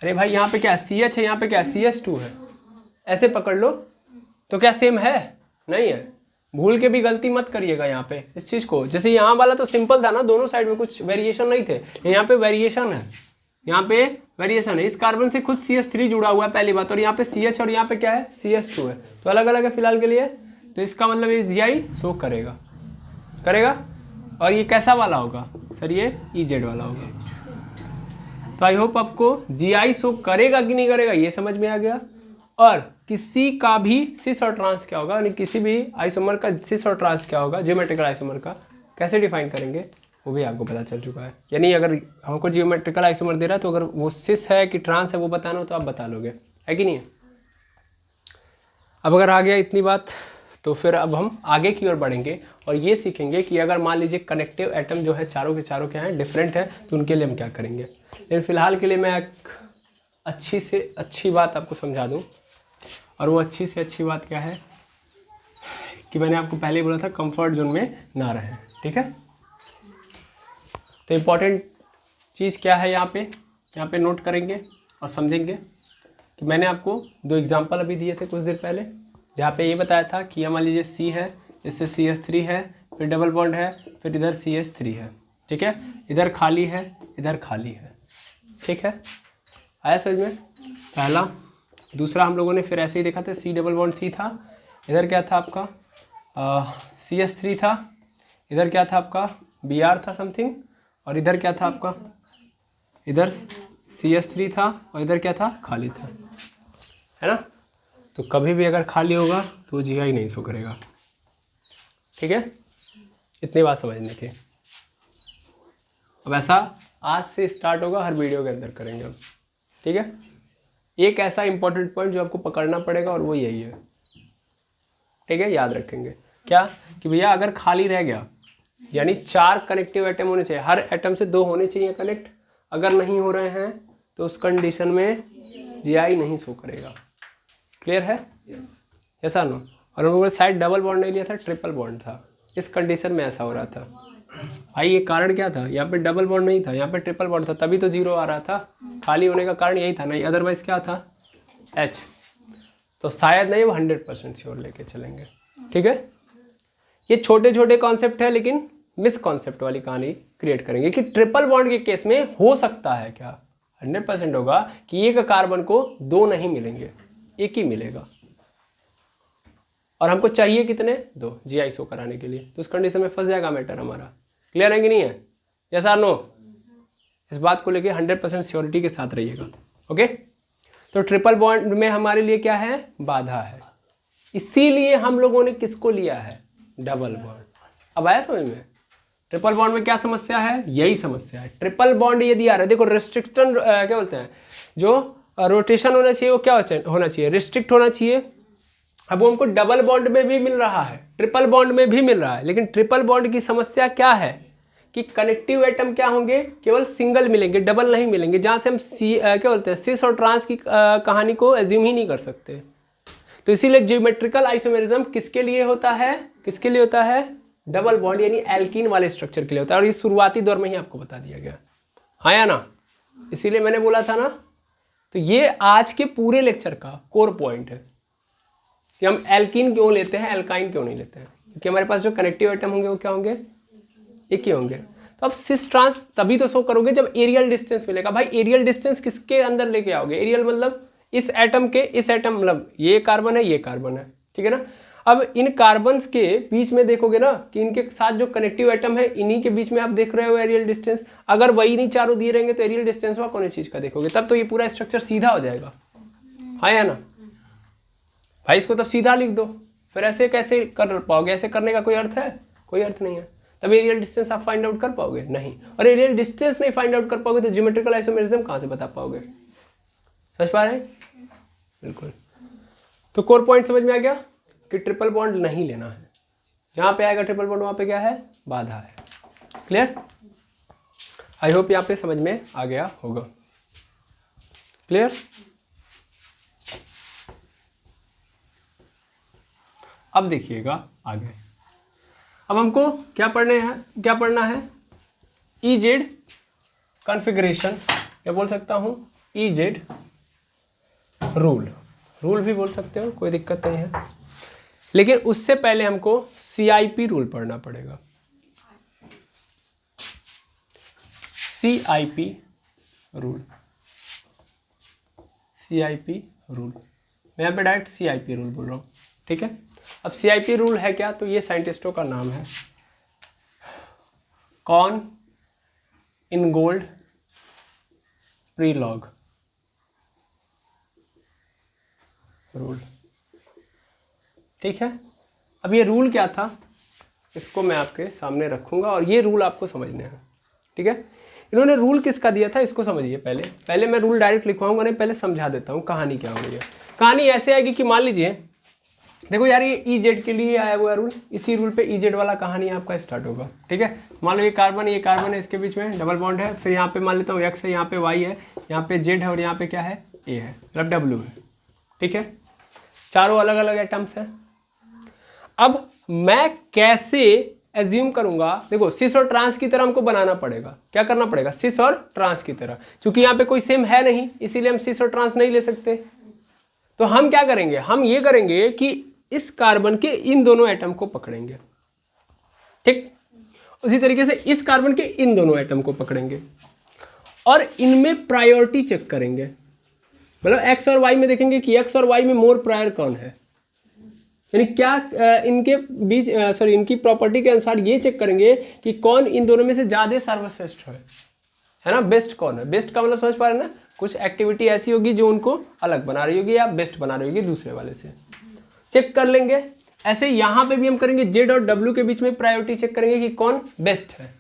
अरे भाई यहाँ पे क्या है CH है, यहाँ पे क्या है CH2 है, ऐसे पकड़ लो तो क्या सेम है, नहीं है। भूल के भी गलती मत करिएगा यहाँ पे इस चीज़ को, जैसे यहाँ वाला तो सिंपल था ना, दोनों साइड में कुछ वेरिएशन नहीं थे, यहाँ पे वेरिएशन है, यहाँ पे वेरिएशन है। इस कार्बन से खुद CH3 जुड़ा हुआ है पहली बात, और यहाँ पे CH और यहाँ पे क्या है CH2 है, तो अलग अलग है फिलहाल के लिए, तो इसका मतलब ये GI शो करेगा, और ये कैसा वाला होगा सर, ये EZ वाला होगा। तो आई होप आपको GI शो करेगा कि नहीं करेगा ये समझ में आ गया। और किसी का भी सिस और ट्रांस क्या होगा, यानी किसी भी आइसोमर का सिस और ट्रांस क्या होगा, जियोमेट्रिकल आइसोमर का कैसे डिफाइन करेंगे वो भी आपको पता चल चुका है। यानी अगर हमको जियोमेट्रिकल आइसोमर दे रहा है तो अगर वो सिस है कि ट्रांस है वो बताना हो तो आप बता लोगे, है कि नहीं है। अब अगर आ गया इतनी बात तो फिर अब हम आगे की ओर बढ़ेंगे और ये सीखेंगे कि अगर मान लीजिए कनेक्टिव एटम जो है चारों के चारों क्या हैं डिफरेंट है, तो उनके लिए हम क्या करेंगे। लेकिन फिलहाल के लिए मैं एक अच्छी से अच्छी बात आपको समझा दूँ, और वो अच्छी से अच्छी बात क्या है कि मैंने आपको पहले ही बोला था कंफर्ट जोन में ना रहें, ठीक है। तो इम्पॉर्टेंट चीज़ क्या है यहाँ पे नोट करेंगे और समझेंगे कि मैंने आपको 2 एग्जांपल अभी दिए थे कुछ देर पहले, जहाँ पे ये बताया था कि ये मान लीजिए C है, इससे CH3 है, फिर डबल बॉन्ड है, फिर इधर CH3 है, ठीक है, इधर खाली है, इधर खाली है, ठीक है, आया समझ में पहला। दूसरा हम लोगों ने फिर ऐसे ही देखा था, C डबल बॉन्ड C था, इधर क्या था आपका CH3 था, इधर क्या था आपका Br था समथिंग, और इधर क्या था आपका, इधर CH3 था और इधर क्या था खाली था, है ना। तो कभी भी अगर खाली होगा तो GI नहीं शो करेगा, ठीक है, इतनी बात समझनी थी। अब ऐसा आज से स्टार्ट होगा, हर वीडियो के अंदर करेंगे हम, ठीक है। एक ऐसा इंपॉर्टेंट पॉइंट जो आपको पकड़ना पड़ेगा और वो यही है, ठीक है, याद रखेंगे क्या कि भैया अगर खाली रह गया यानी 4 कनेक्टिव एटम होने चाहिए, हर एटम से 2 होने चाहिए कनेक्ट, अगर नहीं हो रहे हैं तो उस कंडीशन में GI नहीं शो करेगा। क्लियर है, ऐसा नो। और हम लोगों ने शायद डबल बॉन्ड नहीं लिया था, ट्रिपल बॉन्ड था, इस कंडीशन में ऐसा हो रहा था। भाई ये कारण क्या था, यहाँ पे डबल बॉन्ड नहीं था, यहाँ पे ट्रिपल बॉन्ड था, तभी तो 0 आ रहा था, खाली होने का कारण यही था, नहीं अदरवाइज क्या था H। तो शायद नहीं, वो 100% श्योर लेके चलेंगे, ठीक है। ये छोटे छोटे कॉन्सेप्ट है लेकिन मिस कॉन्सेप्ट वाली कहानी क्रिएट करेंगे कि ट्रिपल बॉन्ड के केस में हो सकता है क्या, 100% होगा कि एक कार्बन को 2 नहीं मिलेंगे, एक ही मिलेगा, और हमको चाहिए कितने 2 GI शो कराने के लिए, तो उस कंडीशन में फंस जाएगा मैटर हमारा। क्लियर है कि नहीं है, यस और नो। इस बात को लेके 100% श्योरिटी के साथ रहिएगा, ओके। तो ट्रिपल बॉन्ड में हमारे लिए क्या है, बाधा है, इसीलिए हम लोगों ने किसको लिया है, डबल बॉन्ड। अब आया समझ में, ट्रिपल बॉन्ड में क्या समस्या है, यही समस्या है। ट्रिपल बॉन्ड यदि आ रहा है, देखो रिस्ट्रिक्शन क्या बोलते हैं, जो रोटेशन होना चाहिए वो क्या होना चाहिए, रिस्ट्रिक्ट होना चाहिए। अब वो हमको डबल बॉन्ड में भी मिल रहा है, ट्रिपल बॉन्ड में भी मिल रहा है, लेकिन ट्रिपल बॉन्ड की समस्या क्या है कि कनेक्टिव एटम क्या होंगे, केवल सिंगल मिलेंगे, डबल नहीं मिलेंगे, जहाँ से हम क्या बोलते हैं सिस और ट्रांस की कहानी को एज्यूम ही नहीं कर सकते। तो इसीलिए जियोमेट्रिकल आइसोमेरिज्म किसके लिए होता है, किसके लिए होता है, डबल बॉन्ड यानी एल्कीन वाले स्ट्रक्चर के लिए होता है, और ये शुरुआती दौर में ही आपको बता दिया गया, हाँ या ना। इसीलिए मैंने बोला था ना, तो ये आज के पूरे लेक्चर का कोर पॉइंट है कि हम एल्कीन क्यों लेते हैं, एल्काइन क्यों नहीं लेते हैं, क्योंकि हमारे पास जो कनेक्टिव एटम होंगे वो क्या होंगे, एक ही होंगे। तो अब सिस ट्रांस तभी तो शो करोगे जब एरियल डिस्टेंस मिलेगा। भाई एरियल डिस्टेंस किसके अंदर लेके आओगे, एरियल मतलब इस एटम के इस एटम, मतलब ये कार्बन है ये कार्बन है, ठीक है ना। अब इन कार्बन्स के बीच में देखोगे ना कि इनके साथ जो कनेक्टिव एटम है इन्हीं के बीच में आप देख रहे हो एरियल डिस्टेंस, अगर वही नहीं चारों दिए रहेंगे तो एरियल डिस्टेंस वहाँ कौन चीज़ का देखोगे, तब तो ये पूरा स्ट्रक्चर सीधा हो जाएगा, हाँ या ना भाई। इसको तब सीधा लिख दो, फिर ऐसे कैसे कर पाओगे, ऐसे करने का कोई अर्थ है, कोई अर्थ नहीं है। तब एरियल डिस्टेंस आप फाइंड आउट कर पाओगे नहीं, और एरियल डिस्टेंस नहीं फाइंड आउट कर पाओगे तो ज्योमेट्रिकल आइसोमेरिज्म कहाँ से बता पाओगे, समझ पा रहे हैं, बिल्कुल। तो कोर पॉइंट समझ में आ गया कि ट्रिपल बॉन्ड नहीं लेना है, जहाँ पे आएगा ट्रिपल बॉन्ड वहाँ पे क्या है, बाधा है। क्लियर, आई होप यहाँ पे समझ में आ गया होगा, क्लियर। अब देखिएगा आगे, अब हमको क्या पढ़ना है EZ कॉन्फ़िगरेशन, या बोल सकता हूँ EZ रूल भी बोल सकते हो, कोई दिक्कत नहीं है। लेकिन उससे पहले हमको CIP रूल पढ़ना पड़ेगा। CIP रूल, मैं यहाँ पे डायरेक्ट CIP रूल बोल रहा हूँ, ठीक है। अब CIP रूल है क्या, तो ये साइंटिस्टों का नाम है, कॉर्न इनगोल्ड प्रीलॉग रूल, ठीक है। अब ये रूल क्या था, इसको मैं आपके सामने रखूँगा और ये रूल आपको समझने हैं, ठीक है। इन्होंने रूल किसका दिया था इसको समझिए। पहले मैं रूल डायरेक्ट लिखवाऊंगा नहीं, पहले समझा देता हूँ कहानी क्या हो रही है। कहानी ऐसे आएगी कि मान लीजिए, देखो यार ये EZ के लिए आया हुआ रूल, इसी रूल पे EZ वाला कहानी आपका स्टार्ट होगा, ठीक है। मान लो ये कार्बन है, इसके बीच में डबल बॉन्ड है, फिर यहाँ पे मान लेता हूँ X है, यहाँ पे Y है, यहाँ पे Z है और यहाँ पे क्या है A है, मतलब W है, ठीक है। चारों अलग अलग एटम्स हैं। अब मैं कैसे एज्यूम करूंगा, देखो सिस और ट्रांस की तरह हमको बनाना पड़ेगा। क्या करना पड़ेगा, सिस और ट्रांस की तरह। क्योंकि यहाँ पे कोई सेम है नहीं, इसीलिए हम सिस और ट्रांस नहीं ले सकते। तो हम क्या करेंगे, हम ये करेंगे कि इस कार्बन के इन दोनों एटम को पकड़ेंगे, ठीक। उसी तरीके से इस कार्बन के इन दोनों एटम को पकड़ेंगे और इनमें प्रायोरिटी चेक करेंगे। मतलब X और Y में देखेंगे कि X और Y में मोर प्रायर कौन है, यानी क्या इनके बीच इनकी प्रॉपर्टी के अनुसार ये चेक करेंगे कि कौन इन दोनों में से ज़्यादा सर्वश्रेष्ठ है ना, बेस्ट कौन है। बेस्ट का मतलब समझ पा रहे हैं ना, कुछ एक्टिविटी ऐसी होगी जो उनको अलग बना रही होगी या बेस्ट बना रही होगी दूसरे वाले से, चेक कर लेंगे। ऐसे यहाँ पे भी हम करेंगे, Z और W के बीच में प्रायोरिटी चेक करेंगे कि कौन बेस्ट है।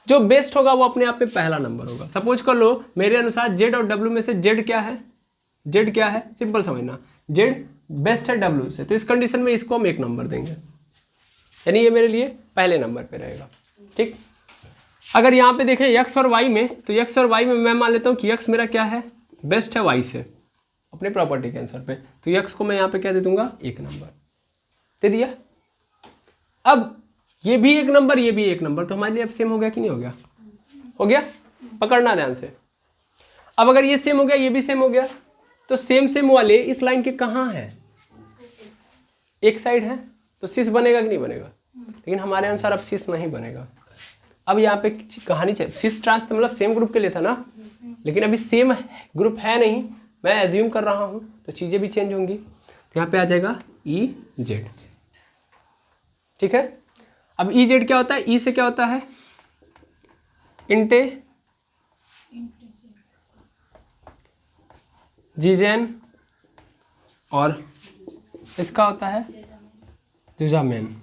जो बेस्ट होगा वो अपने आप में पहला नंबर होगा। सपोज कर लो मेरे अनुसार Z और W में से Z क्या है, सिंपल समझना, Z बेस्ट है W से, तो इस कंडीशन में इसको हम 1 नंबर देंगे, यानी ये मेरे लिए पहले नंबर पे रहेगा, ठीक। अगर यहाँ पे देखें X और Y में, तो X और Y में मैं मान लेता हूँ कि X मेरा क्या है, बेस्ट है Y से अपने प्रॉपर्टी के आंसर पे, तो X को मैं यहाँ पे क्या दे दूंगा, 1 नंबर दे दिया। अब ये भी 1 नंबर, ये भी 1 नंबर, तो हमारे लिए अब सेम हो गया कि नहीं हो गया, हो गया। पकड़ना ध्यान से। अब अगर ये सेम हो गया, ये भी सेम हो गया, तो सेम वाले इस लाइन के कहाँ है, एक साइड है, तो सिस बनेगा कि नहीं बनेगा। लेकिन हमारे अनुसार अब सिस नहीं बनेगा। अब यहाँ पे कहानी चाहिए, सिस ट्रांस तो मतलब सेम ग्रुप के लिए था ना, लेकिन अभी सेम ग्रुप है नहीं, मैं एज्यूम कर रहा हूँ, तो चीज़ें भी चेंज होंगी। तो यहाँ पे आ जाएगा EZ, ठीक है। अब EZ क्या होता है, E से क्या होता है, इंटेजीजेन, और इसका होता है जुजामेन,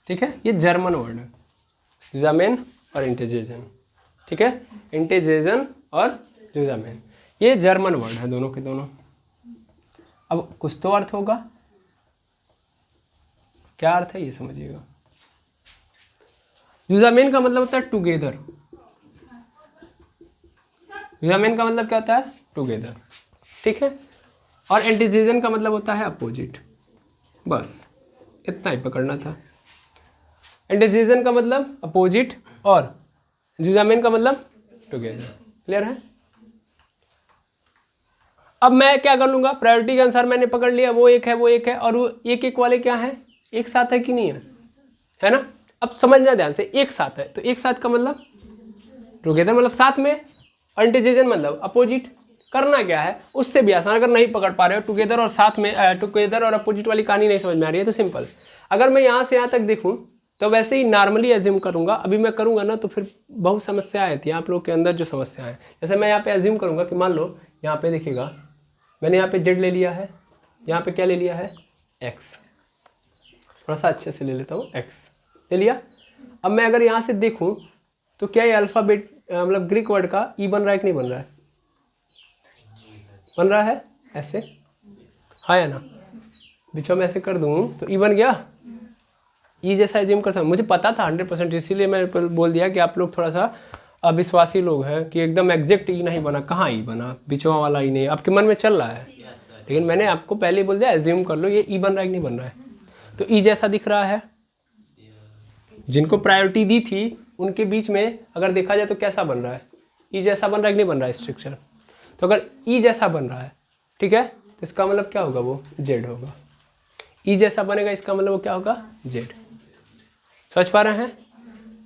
ठीक है। ये जर्मन वर्ड है, जुजामेन और इंटेजीजेन, ठीक है। इंटेजीजेन और जुजामेन ये जर्मन वर्ड है, दोनों के दोनों। अब कुछ तो अर्थ होगा, क्या अर्थ है ये समझिएगा। जुजामेन का मतलब होता है टुगेदर, जुजामेन का मतलब क्या होता है, टुगेदर, ठीक है। और एंटीजीजन का मतलब होता है अपोजिट, बस इतना ही पकड़ना था। एंटीजीजन का मतलब अपोजिट और जुजामेन का मतलब टुगेदर, क्लियर है। अब मैं क्या कर लूंगा, प्रायोरिटी के अनुसार मैंने पकड़ लिया, वो एक है, वो एक है, और वो एक वाले क्या है, एक साथ है कि नहीं है ना। अब समझना ध्यान से, एक साथ है तो एक साथ का मतलब टुगेदर मतलब साथ में, और एंटीजीजन मतलब अपोजिट। करना क्या है, उससे भी आसान। अगर नहीं पकड़ पा रहे हो टुगेदर और साथ में, टुगेदर और अपोजिट वाली कहानी नहीं समझ में आ रही है, तो सिंपल, अगर मैं यहाँ से यहाँ तक देखूँ तो वैसे ही नॉर्मली एज्यूम करूँगा। अभी मैं करूँगा ना तो फिर बहुत समस्या आती है आप लोग के अंदर, जो समस्या है। जैसे मैं यहाँ पे एज्यूम करूँगा कि मान लो यहाँ पे देखिएगा, मैंने यहाँ पे Z ले लिया है, यहाँ पे क्या ले लिया है, X, थोड़ा सा अच्छे से ले लेता हूँ, X ले लिया। अब मैं अगर यहाँ से देखूँ तो क्या ये अल्फ़ाबेट मतलब ग्रीक वर्ड का E बन रहा है कि नहीं बन रहा है, बन रहा है ऐसे, हाँ या ना। बीच में ऐसे कर दूँ तो E बन गया, E जैसा एज्यूम कर सकता। मुझे पता था 100%, इसीलिए मैं बोल दिया कि आप लोग थोड़ा सा अविश्वासी लोग हैं कि एकदम एग्जैक्ट E नहीं बना। कहाँ E बना, बीचवा वाला E नहीं, आपके मन में चल रहा है, लेकिन मैंने आपको पहले ही बोल दिया एज्यूम कर लो ये ई बन रहा है कि नहीं बन रहा है। तो ई जैसा दिख रहा है, जिनको प्रायोरिटी दी थी उनके बीच में अगर देखा जाए तो कैसा बन रहा है, ई जैसा बन रहा है कि नहीं बन रहा है स्ट्रक्चर। तो अगर ई जैसा बन रहा है, ठीक है, तो इसका मतलब क्या होगा, वो जेड होगा। ई जैसा बनेगा इसका मतलब वो क्या होगा, जेड। समझ पा रहे हैं?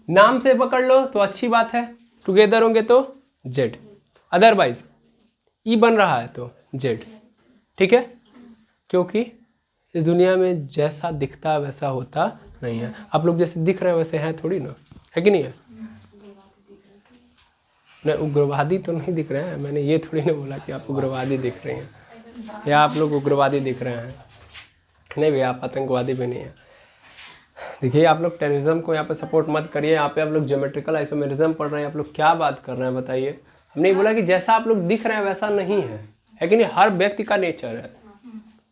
नाम से पकड़ लो तो अच्छी बात है, टुगेदर होंगे तो जेड, अदरवाइज ई बन रहा है तो जेड। ठीक है, क्योंकि इस दुनिया में जैसा दिखता वैसा होता नहीं है। आप लोग जैसे दिख रहे हैं वैसे हैं थोड़ी ना, है कि नहीं है? नहीं, उग्रवादी तो नहीं दिख रहे हैं, मैंने ये थोड़ी ना बोला कि आप उग्रवादी दिख रहे हैं या आप लोग उग्रवादी दिख रहे हैं। नहीं भैया, आप आतंकवादी भी नहीं है। देखिए, आप लोग टेररिज्म को यहाँ पे सपोर्ट मत करिए। यहाँ पे आप लोग ज्योमेट्रिकल आइसोमेरिज्म पढ़ रहे हैं, आप लोग क्या बात कर रहे हैं बताइए। हमने ये बोला कि जैसा आप लोग दिख रहे हैं वैसा नहीं है कि नहीं? हर व्यक्ति का नेचर है,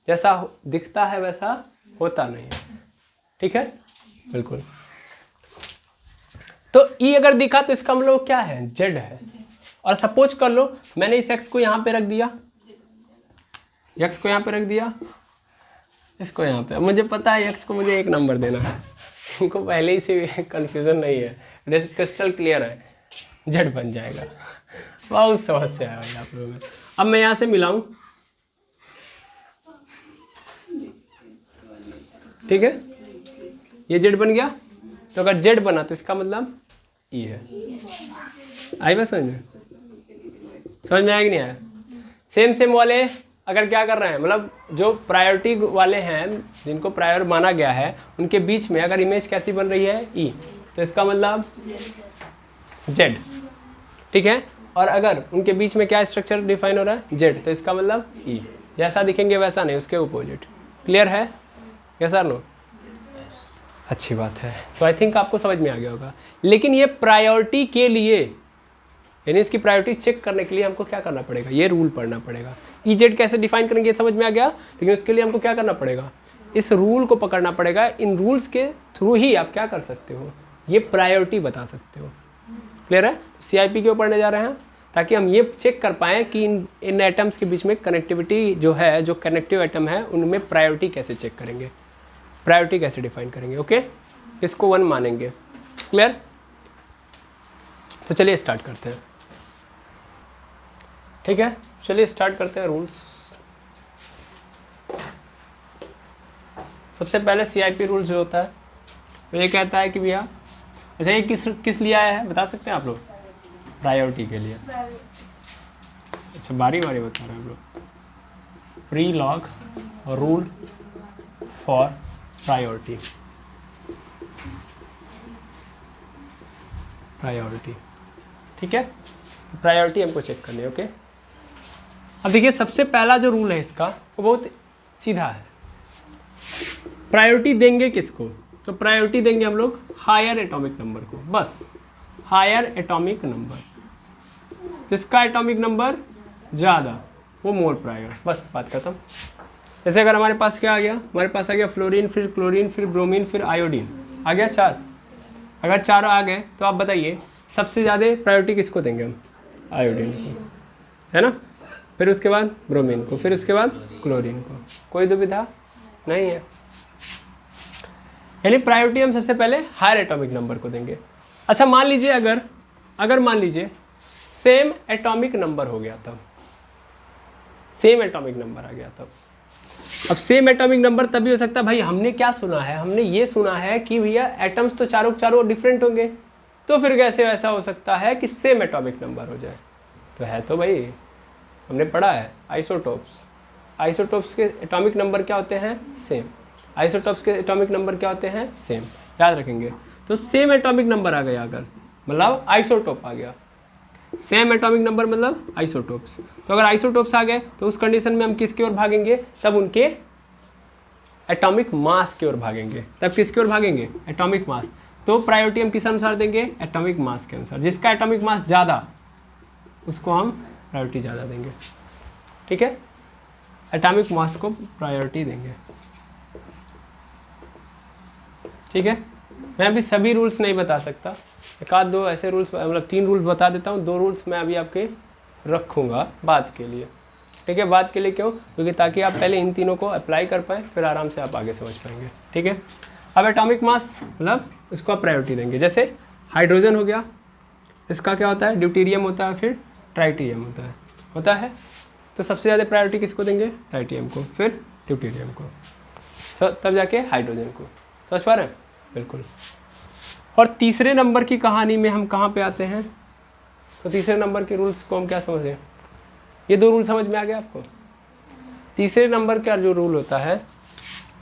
जैसा दिखता है वैसा होता नहीं है। ठीक है, बिल्कुल। तो ई अगर दिखा तो इसका मतलब क्या है, जेड है। और सपोज कर लो मैंने इस एक्स को यहाँ पे रख दिया, एक्स को यहाँ पे रख दिया, इसको यहाँ पे, मुझे पता है एक्स को मुझे 1 नंबर देना है, इनको पहले ही से कंफ्यूजन नहीं है, क्रिस्टल क्लियर है, जेड बन जाएगा। बहुत समस्या है भाई आप लोगों में। अब मैं यहाँ से मिलाऊं, ठीक है, ये जेड बन गया। तो अगर जेड बना तो इसका मतलब ई है। आई बात समझ में? समझ में आया कि नहीं आया? सेम वाले अगर क्या कर रहे हैं, मतलब जो प्रायोरिटी वाले हैं, जिनको प्रायोर माना गया है, उनके बीच में अगर इमेज कैसी बन रही है, ई, तो इसका मतलब जेड। ठीक है, और अगर उनके बीच में क्या स्ट्रक्चर डिफाइन हो रहा है, जेड, तो इसका मतलब ई। जैसा दिखेंगे वैसा नहीं, उसके अपोजिट। क्लियर है? यस और नो? अच्छी बात है। तो आई थिंक आपको समझ में आ गया होगा। लेकिन ये प्रायोरिटी के लिए, यानी इसकी प्रायोरिटी चेक करने के लिए हमको क्या करना पड़ेगा, ये रूल पढ़ना पड़ेगा। ई जेड कैसे डिफाइन करेंगे ये समझ में आ गया, लेकिन उसके लिए हमको क्या करना पड़ेगा, इस रूल को पकड़ना पड़ेगा। इन रूल्स के थ्रू ही आप क्या कर सकते हो, ये प्रायोरिटी बता सकते हो। क्लियर है? CIP क्यों पढ़ने जा रहे हैं, ताकि हम ये चेक कर पाएँ कि इन एटम्स के बीच में कनेक्टिविटी जो है, जो कनेक्टिव एटम है, उनमें प्रायोरिटी कैसे चेक करेंगे, प्रायोरिटी कैसे डिफाइन करेंगे। ओके, इसको 1 मानेंगे। क्लियर? तो चलिए स्टार्ट करते हैं। ठीक है, चलिए स्टार्ट करते हैं रूल्स। सबसे पहले CIP रूल्स जो होता है वो ये कहता है कि भैया, अच्छा ये किस लिए आया है बता सकते हैं आप लोग? प्रायोरिटी के लिए। अच्छा, बारी बारी बता रहे हैं हम लोग। प्री लॉग और रूल फॉर प्रायोरिटी। प्रायोरिटी, ठीक है, तो प्रायोरिटी हमको चेक करनी है। ओके, अब देखिए सबसे पहला जो रूल है इसका वो बहुत सीधा है। प्रायोरिटी देंगे किसको? तो प्रायोरिटी देंगे हम लोग हायर एटॉमिक नंबर को, बस हायर एटॉमिक नंबर, जिसका एटॉमिक नंबर ज़्यादा वो मोर प्रायर, बस बात खत्म। जैसे अगर हमारे पास क्या आ गया, हमारे पास आ गया फ्लोरीन, फिर क्लोरीन, फिर ब्रोमीन, फिर आयोडीन, आ गया 4। अगर 4 आ गए तो आप बताइए सबसे ज़्यादा प्रायोरिटी किसको देंगे हम? आयोडीन को, है ना, फिर उसके बाद ब्रोमीन को, फिर उसके बाद क्लोरीन को। कोई दुविधा नहीं है, यानी प्रायोरिटी हम सबसे पहले हायर एटॉमिक नंबर को देंगे। अच्छा, मान लीजिए अगर मान लीजिए सेम एटॉमिक नंबर हो गया, तब सेम एटॉमिक नंबर आ गया तब। अब सेम एटॉमिक नंबर तभी हो सकता है भाई, हमने क्या सुना है, हमने ये सुना है कि भैया एटम्स तो चारों डिफरेंट होंगे, तो फिर कैसे ऐसा हो सकता है कि सेम एटॉमिक नंबर हो जाए? तो है तो भाई, हमने पढ़ा है आइसोटोप्स। आइसोटोप्स के एटॉमिक नंबर क्या होते हैं? सेम। आइसोटोप्स के एटॉमिक नंबर क्या होते हैं? सेम। याद रखेंगे। तो सेम एटॉमिक नंबर आ गया अगर, मतलब आइसोटोप आ गया। सेम एटॉमिक नंबर मतलब आइसोटोप्स। तो अगर आइसोटोप्स आ गए तो उस कंडीशन में हम किसकी ओर भागेंगे? तब उनके एटॉमिक मास की ओर भागेंगे। तब किसकी ओर भागेंगे? Atomic mass. तो प्रायोरिटी हम किस अनुसार देंगे? एटॉमिक मास के अनुसार। जिसका एटॉमिक मास ज़्यादा उसको हम प्रायोरिटी ज़्यादा देंगे। ठीक है, एटॉमिक मास को प्रायोरिटी देंगे। ठीक है, मैं अभी सभी रूल्स नहीं बता सकता, एक आध दो ऐसे रूल्स, मतलब 3 रूल्स बता देता हूँ, 2 रूल्स मैं अभी आपके रखूँगा बात के लिए। ठीक है, बाद के लिए क्यों, क्योंकि ताकि आप पहले इन तीनों को अप्लाई कर पाएँ, फिर आराम से आप आगे समझ पाएंगे। ठीक है, अब एटॉमिक मास मतलब इसको आप प्रायोरिटी देंगे। जैसे हाइड्रोजन हो गया, इसका क्या होता है, ड्यूटेरियम होता है, फिर ट्राइटियम होता है। तो सबसे ज़्यादा प्रायोरिटी किसको देंगे, ट्राइटियम को, फिर ड्यूटेरियम को, तब जाके हाइड्रोजन को। समझ पा रहे हैं, बिल्कुल। और तीसरे नंबर की कहानी में हम कहाँ पे आते हैं, तो तीसरे नंबर के रूल्स को हम क्या समझें, ये दो रूल समझ में आ गया आपको। तीसरे नंबर का जो रूल होता है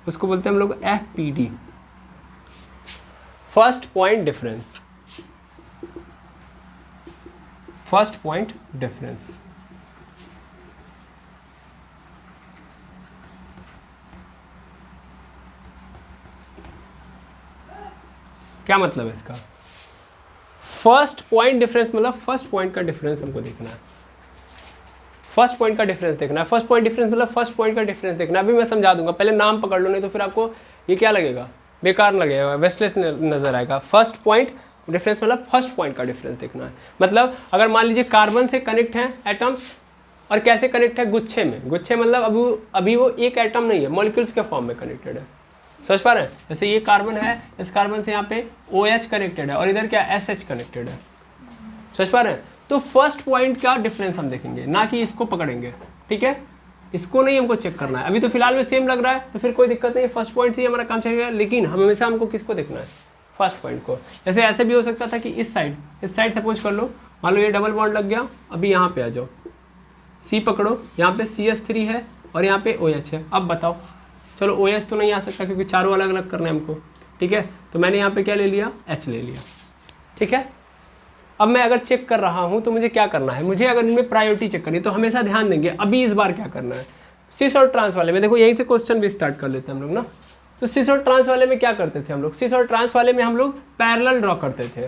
उसको बोलते हैं हम लोग FPD, first point difference. First point difference क्या मतलब है इसका, फर्स्ट पॉइंट डिफरेंस मतलब फर्स्ट पॉइंट का डिफरेंस हमको देखना है, फर्स्ट पॉइंट का डिफरेंस देखना है। फर्स्ट पॉइंट डिफरेंस मतलब फर्स्ट पॉइंट का डिफरेंस देखना है। अभी मैं समझा दूंगा, पहले नाम पकड़ लो, नहीं तो फिर आपको ये क्या लगेगा, बेकार लगेगा, वेस्टलेस नजर आएगा। फर्स्ट पॉइंट डिफरेंस मतलब फर्स्ट पॉइंट का डिफरेंस देखना है। मतलब अगर मान लीजिए कार्बन से कनेक्ट हैं एटम्स, और कैसे कनेक्ट है, गुच्छे में। गुच्छे मतलब अभी वो एक एटम नहीं है, मॉलिक्यूल्स के फॉर्म में कनेक्टेड है। समझ पा रहे हैं, जैसे ये कार्बन है, इस कार्बन से यहाँ पे OH कनेक्टेड है, और इधर क्या SH कनेक्टेड है। समझ पा रहे हैं, तो फर्स्ट पॉइंट का डिफरेंस हम देखेंगे, ना कि इसको पकड़ेंगे। ठीक है, इसको नहीं हमको चेक करना है। अभी तो फिलहाल में सेम लग रहा है, तो फिर कोई दिक्कत नहीं है, फर्स्ट पॉइंट से ही हमारा काम चलेगा। लेकिन हमेशा हमको किसको देखना है, फर्स्ट पॉइंट को। जैसे ऐसे भी हो सकता था कि इस साइड सपोज कर लो, मान लो ये डबल बॉन्ड लग गया, अभी यहाँ पे आ जाओ, C पकड़ो, यहाँ पे CH3 है और यहाँ पे OH है। अब बताओ, चलो OH तो नहीं आ सकता क्योंकि चारों अलग अलग करना है हमको। ठीक है, तो मैंने यहाँ पे क्या ले लिया, H ले लिया। ठीक है, अब मैं अगर चेक कर रहा हूँ तो मुझे क्या करना है, मुझे अगर इनमें प्रायोरिटी चेक करनी है तो हमेशा ध्यान देंगे। अभी इस बार क्या करना है, सिस और ट्रांस वाले में देखो, यहीं से क्वेश्चन भी स्टार्ट कर लेते हैं हम लोग ना। तो सिस और ट्रांस वाले में क्या करते थे हम लोग, सिस और ट्रांस वाले में हम लोग पैरेलल ड्रॉ करते थे,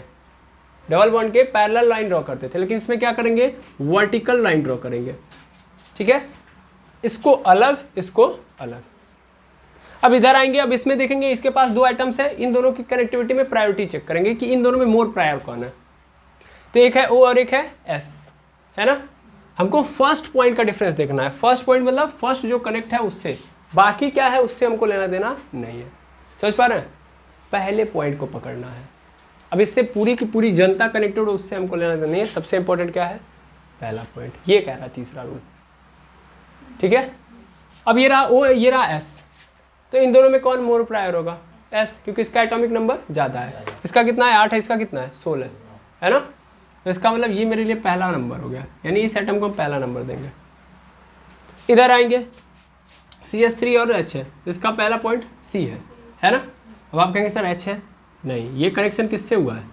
डबल बॉन्ड के पैरेलल लाइन ड्रॉ करते थे। लेकिन इसमें क्या करेंगे, वर्टिकल लाइन ड्रॉ करेंगे। ठीक है, इसको अलग, इसको अलग। अब इधर आएंगे, अब इसमें देखेंगे इसके पास दो आइटम्स है, इन दोनों की कनेक्टिविटी में प्रायोरिटी चेक करेंगे कि इन दोनों में मोर प्रायर कौन है। तो एक है O और एक है S, है ना। हमको फर्स्ट पॉइंट का डिफरेंस देखना है। फर्स्ट पॉइंट मतलब फर्स्ट जो कनेक्ट है उससे, बाकी क्या है उससे हमको लेना देना नहीं है। समझ पा रहे हैं, पहले पॉइंट को पकड़ना है। अब इससे पूरी की पूरी जनता कनेक्टेड हो, उससे हमको लेना देना नहीं है। सबसे इंपॉर्टेंट क्या है, पहला पॉइंट। ये कह रहा है तीसरा रूल। ठीक है, अब ये रहा O, ये रहा S, तो इन दोनों में कौन मोर प्रायर होगा, S, क्योंकि इसका एटॉमिक नंबर ज़्यादा है। इसका कितना है, 8 है, इसका कितना है, 16 है ना। तो इसका मतलब ये मेरे लिए पहला नंबर हो गया, यानी इस एटम को हम पहला नंबर देंगे। इधर आएंगे, CH3 और H है, इसका पहला पॉइंट C है ना। अब आप कहेंगे सर H है, नहीं, ये कनेक्शन किससे हुआ है,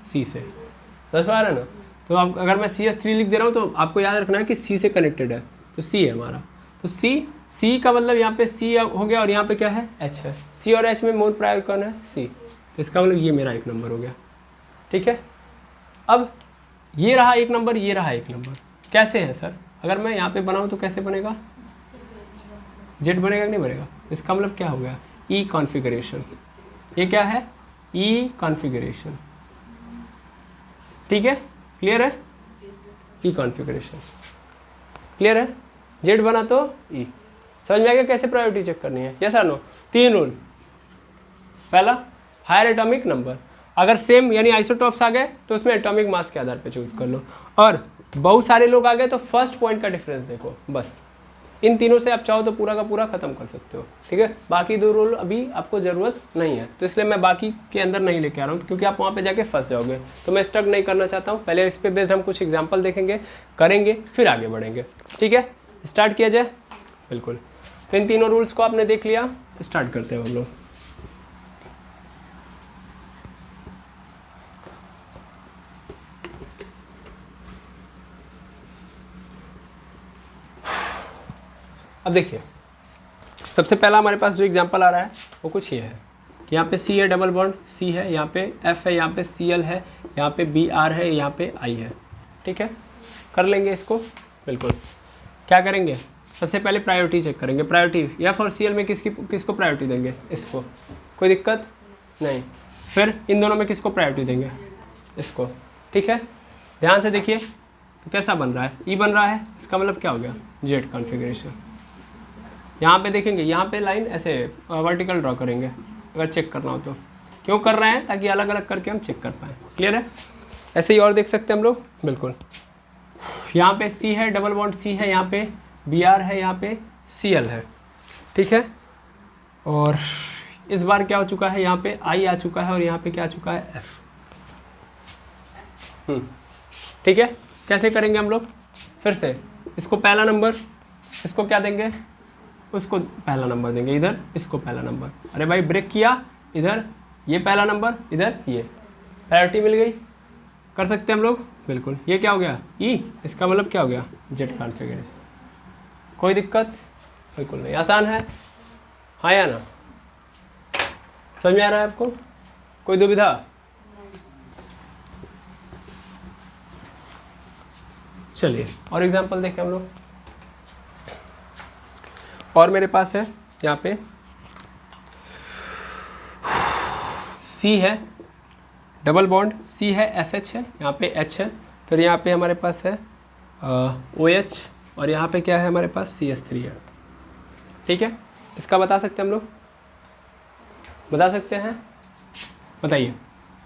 C से। समझ पा रहे हैं ना। तो आप अगर मैं CH3 लिख दे रहा हूँ तो आपको याद रखना है कि C से कनेक्टेड है, तो C है हमारा। तो C का मतलब यहाँ पे C हो गया, और यहाँ पे क्या है, H है। C और H में मोर प्रायर कौन है, C। तो इसका मतलब ये मेरा एक नंबर हो गया। ठीक है, अब ये रहा एक नंबर, ये रहा एक नंबर। कैसे है सर, अगर मैं यहाँ पे बनाऊँ तो कैसे बनेगा, Z बनेगा कि नहीं बनेगा। इसका मतलब क्या हो गया, E कॉन्फ़िगरेशन। ये क्या है, E कॉन्फ़िगरेशन। ठीक है, क्लियर है, E कॉन्फ़िगरेशन क्लियर है। Z बना तो E। समझ में आ गया कैसे प्रायोरिटी चेक करनी है, यस और नो। 3 रूल। पहला, हायर एटॉमिक नंबर, अगर सेम यानी आइसोटॉप्स आ गए तो उसमें एटॉमिक मास के आधार पे चूज कर लो, और बहुत सारे लोग आ गए तो फर्स्ट पॉइंट का डिफरेंस देखो। बस इन तीनों से आप चाहो तो पूरा का पूरा खत्म कर सकते हो। ठीक है, बाकी 2 रूल अभी आपको ज़रूरत नहीं है, तो इसलिए मैं बाकी के अंदर नहीं लेके आ रहा हूँ, क्योंकि आप वहाँ पे जाके फंस जाओगे। तो मैं स्टक नहीं करना चाहता हूँ। पहले इस पे बेस्ड हम कुछ एग्जाम्पल देखेंगे, करेंगे, फिर आगे बढ़ेंगे। ठीक है, स्टार्ट किया जाए। बिल्कुल, तो इन तीनों रूल्स को आपने देख लिया, स्टार्ट करते हैं हम लोग। अब देखिए, सबसे पहला हमारे पास जो एग्जांपल आ रहा है वो कुछ ये है कि यहाँ पे C है, डबल बॉन्ड C है, यहाँ पे F है, यहाँ पे Cl है, यहाँ पे Br है, यहाँ पे I है। ठीक है, कर लेंगे इसको। बिल्कुल, क्या करेंगे, सबसे पहले प्रायोरिटी चेक करेंगे। प्रायोरिटी F और Cl में किसको प्रायोरिटी देंगे, इसको, कोई दिक्कत नहीं। फिर इन दोनों में किसको प्रायोरिटी देंगे, इसको। ठीक है, ध्यान से देखिए, तो कैसा बन रहा है, ई बन रहा है, इसका मतलब क्या हो गया, जेड कॉन्फ़िगरेशन। यहाँ पे देखेंगे, यहाँ पे लाइन ऐसे वर्टिकल ड्रॉ करेंगे अगर चेक करना हो तो। क्यों कर रहे हैं, ताकि अलग अलग करके हम चेक कर पाएँ। क्लियर है। ऐसे ही और देख सकते हैं हम लोग, बिल्कुल। यहाँ पे सी है, डबल बॉन्ड सी है, यहाँ पे बी आर है, यहाँ पे सी एल है, ठीक है। और इस बार क्या हो चुका है, यहाँ पे आई आ चुका है और यहाँ पे क्या आ चुका है, एफ। ठीक है। कैसे करेंगे हम लोग, फिर से इसको पहला नंबर, इसको क्या देंगे, उसको पहला नंबर देंगे, इधर इसको पहला नंबर। अरे भाई ब्रेक किया, इधर ये पहला नंबर, इधर ये, प्रायोरिटी मिल गई। कर सकते हैं हम लोग, बिल्कुल। ये क्या हो गया, ई, इसका मतलब क्या हो गया, जेड कॉन्फ़िगरेशन। कोई दिक्कत, बिल्कुल नहीं, आसान है, हाँ या ना। समझ में आ रहा है आपको, कोई दुविधा। चलिए और एग्जांपल देखें हम लोग। और मेरे पास है यहाँ पे सी है, डबल बॉन्ड सी है, एस एच है, यहाँ पे एच है, फिर यहाँ पे हमारे पास है ओ एच, और यहाँ पे क्या है हमारे पास CH3 है, ठीक है। इसका बता सकते हैं हम लोग, बता सकते हैं, बताइए।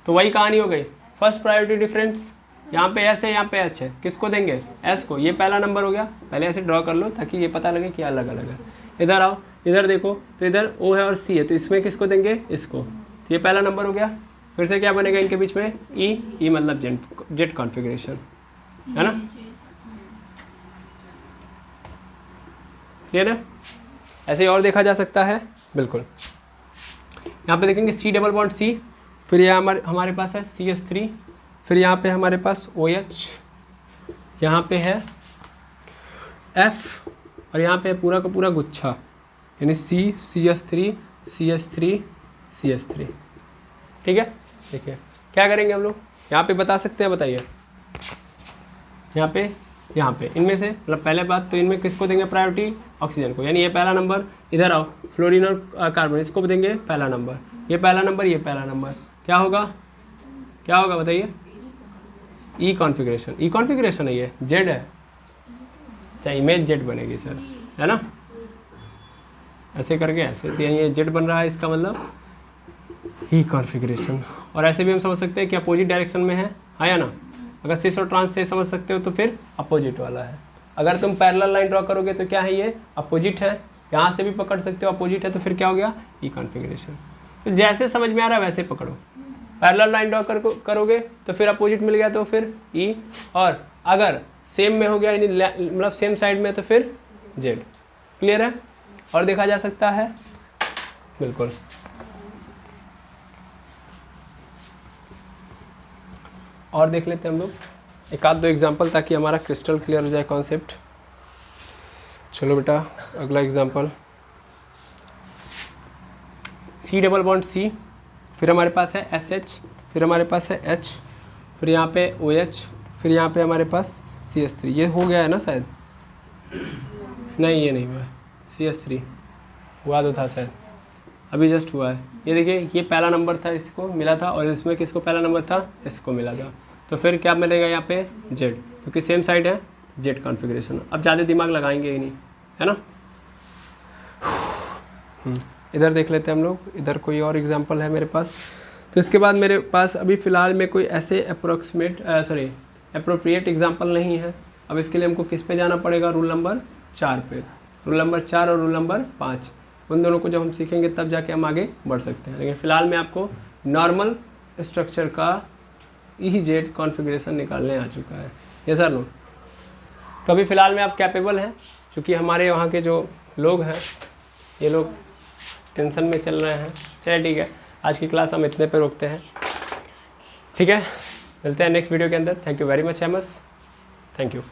तो वही कहानी हो गई, फर्स्ट प्रायोरिटी डिफरेंस, यहाँ पे एस है, यहाँ पे एच है, किसको देंगे, एस को। ये पहला नंबर हो गया, पहले ऐसे ड्रॉ कर लो ताकि ये पता लगे कि अलग अलग है। इधर आओ, इधर देखो, तो इधर ओ है और सी है, तो इसमें किसको देंगे, इसको। तो ये पहला नंबर हो गया। फिर से क्या बनेगा इनके बीच में, ई मतलब जेड कॉन्फ़िगरेशन, है ना। क्लियर है। ऐसे ही और देखा जा सकता है, बिल्कुल। यहाँ पे देखेंगे सी डबल बॉन्ड सी, फिर यहाँ हमारे पास है CH3, फिर यहाँ पे हमारे पास OH, यहाँ पे है F, और यहाँ पे पूरा का पूरा गुच्छा, यानी C, CH3, CH3, CH3, ठीक है। देखिए क्या करेंगे हम लोग, यहाँ पे बता सकते हैं, बताइए। यहाँ पे इनमें से, मतलब पहले बात तो इनमें किसको देंगे प्रायोरिटी, ऑक्सीजन को, यानी ये पहला नंबर। इधर आओ, फ्लोरीन और कार्बन, इसको देंगे पहला नंबर, ये पहला नंबर, ये पहला नंबर। क्या होगा, क्या होगा बताइए, ई कॉन्फ़िगरेशन। ई कॉन्फ़िगरेशन है, ये जेड है, चाहे इमेज जेड बनेगी सर, है ना। ऐसे करके ऐसे, तो ये जेड बन रहा है, इसका मतलब ई कॉन्फ़िगरेशन। और ऐसे भी हम समझ सकते हैं कि अपोजिट डायरेक्शन में है, हाँ या ना। अगर सिस और ट्रांस से समझ सकते हो तो फिर अपोजिट वाला है। अगर तुम पैरेलल लाइन ड्रॉ करोगे तो क्या है, ये अपोजिट है, यहाँ से भी पकड़ सकते हो, अपोजिट है, तो फिर क्या हो गया, ई कॉन्फ़िगरेशन। तो जैसे समझ में आ रहा है वैसे पकड़ो। पैरेलल लाइन ड्रॉ करोगे तो फिर अपोजिट मिल गया, तो फिर ई, और अगर सेम में हो गया, यानी मतलब सेम साइड में, तो फिर जेड। क्लियर है। और देखा जा सकता है, बिल्कुल। और देख लेते हैं हम लोग एक आध दो एग्जांपल, ताकि हमारा क्रिस्टल क्लियर हो जाए कॉन्सेप्ट। चलो बेटा, अगला example, C double bond C, फिर हमारे पास है SH, फिर हमारे पास है H, फिर यहाँ पे OH, फिर यहाँ पे हमारे पास CH3। ये हो गया है ना शायद, नहीं ये नहीं हुआ है, CH3 हुआ तो था शायद, अभी जस्ट हुआ है। ये देखिए, ये पहला नंबर था, इसको मिला था, और इसमें किसको पहला नंबर था, इसको मिला था। तो फिर क्या मिलेगा यहाँ पे, जेड, क्योंकि सेम साइड है, जेड कॉन्फ़िगरेशन। अब ज़्यादा दिमाग लगाएंगे ही नहीं, है ना। इधर देख लेते हैं हम लोग, इधर कोई और एग्जांपल है मेरे पास। तो इसके बाद मेरे पास अभी फ़िलहाल में कोई ऐसे अप्रोप्रिएट एग्जांपल नहीं है। अब इसके लिए हमको किस पे जाना पड़ेगा, रूल नंबर 4 पे। रूल नंबर 4 और रूल नंबर 5, उन दोनों को जब हम सीखेंगे तब जाके हम आगे बढ़ सकते हैं। लेकिन फ़िलहाल में आपको नॉर्मल स्ट्रक्चर का जेड कॉन्फ़िगरेशन निकालने आ चुका है। ये सर नो, तो अभी फ़िलहाल में आप कैपेबल हैं, क्योंकि हमारे वहाँ के जो लोग हैं, ये लोग टेंशन में चल रहे हैं। चलिए ठीक है, आज की क्लास हम इतने पे रोकते हैं, ठीक है। मिलते हैं नेक्स्ट वीडियो के अंदर। थैंक यू वेरी मच एमस, थैंक यू।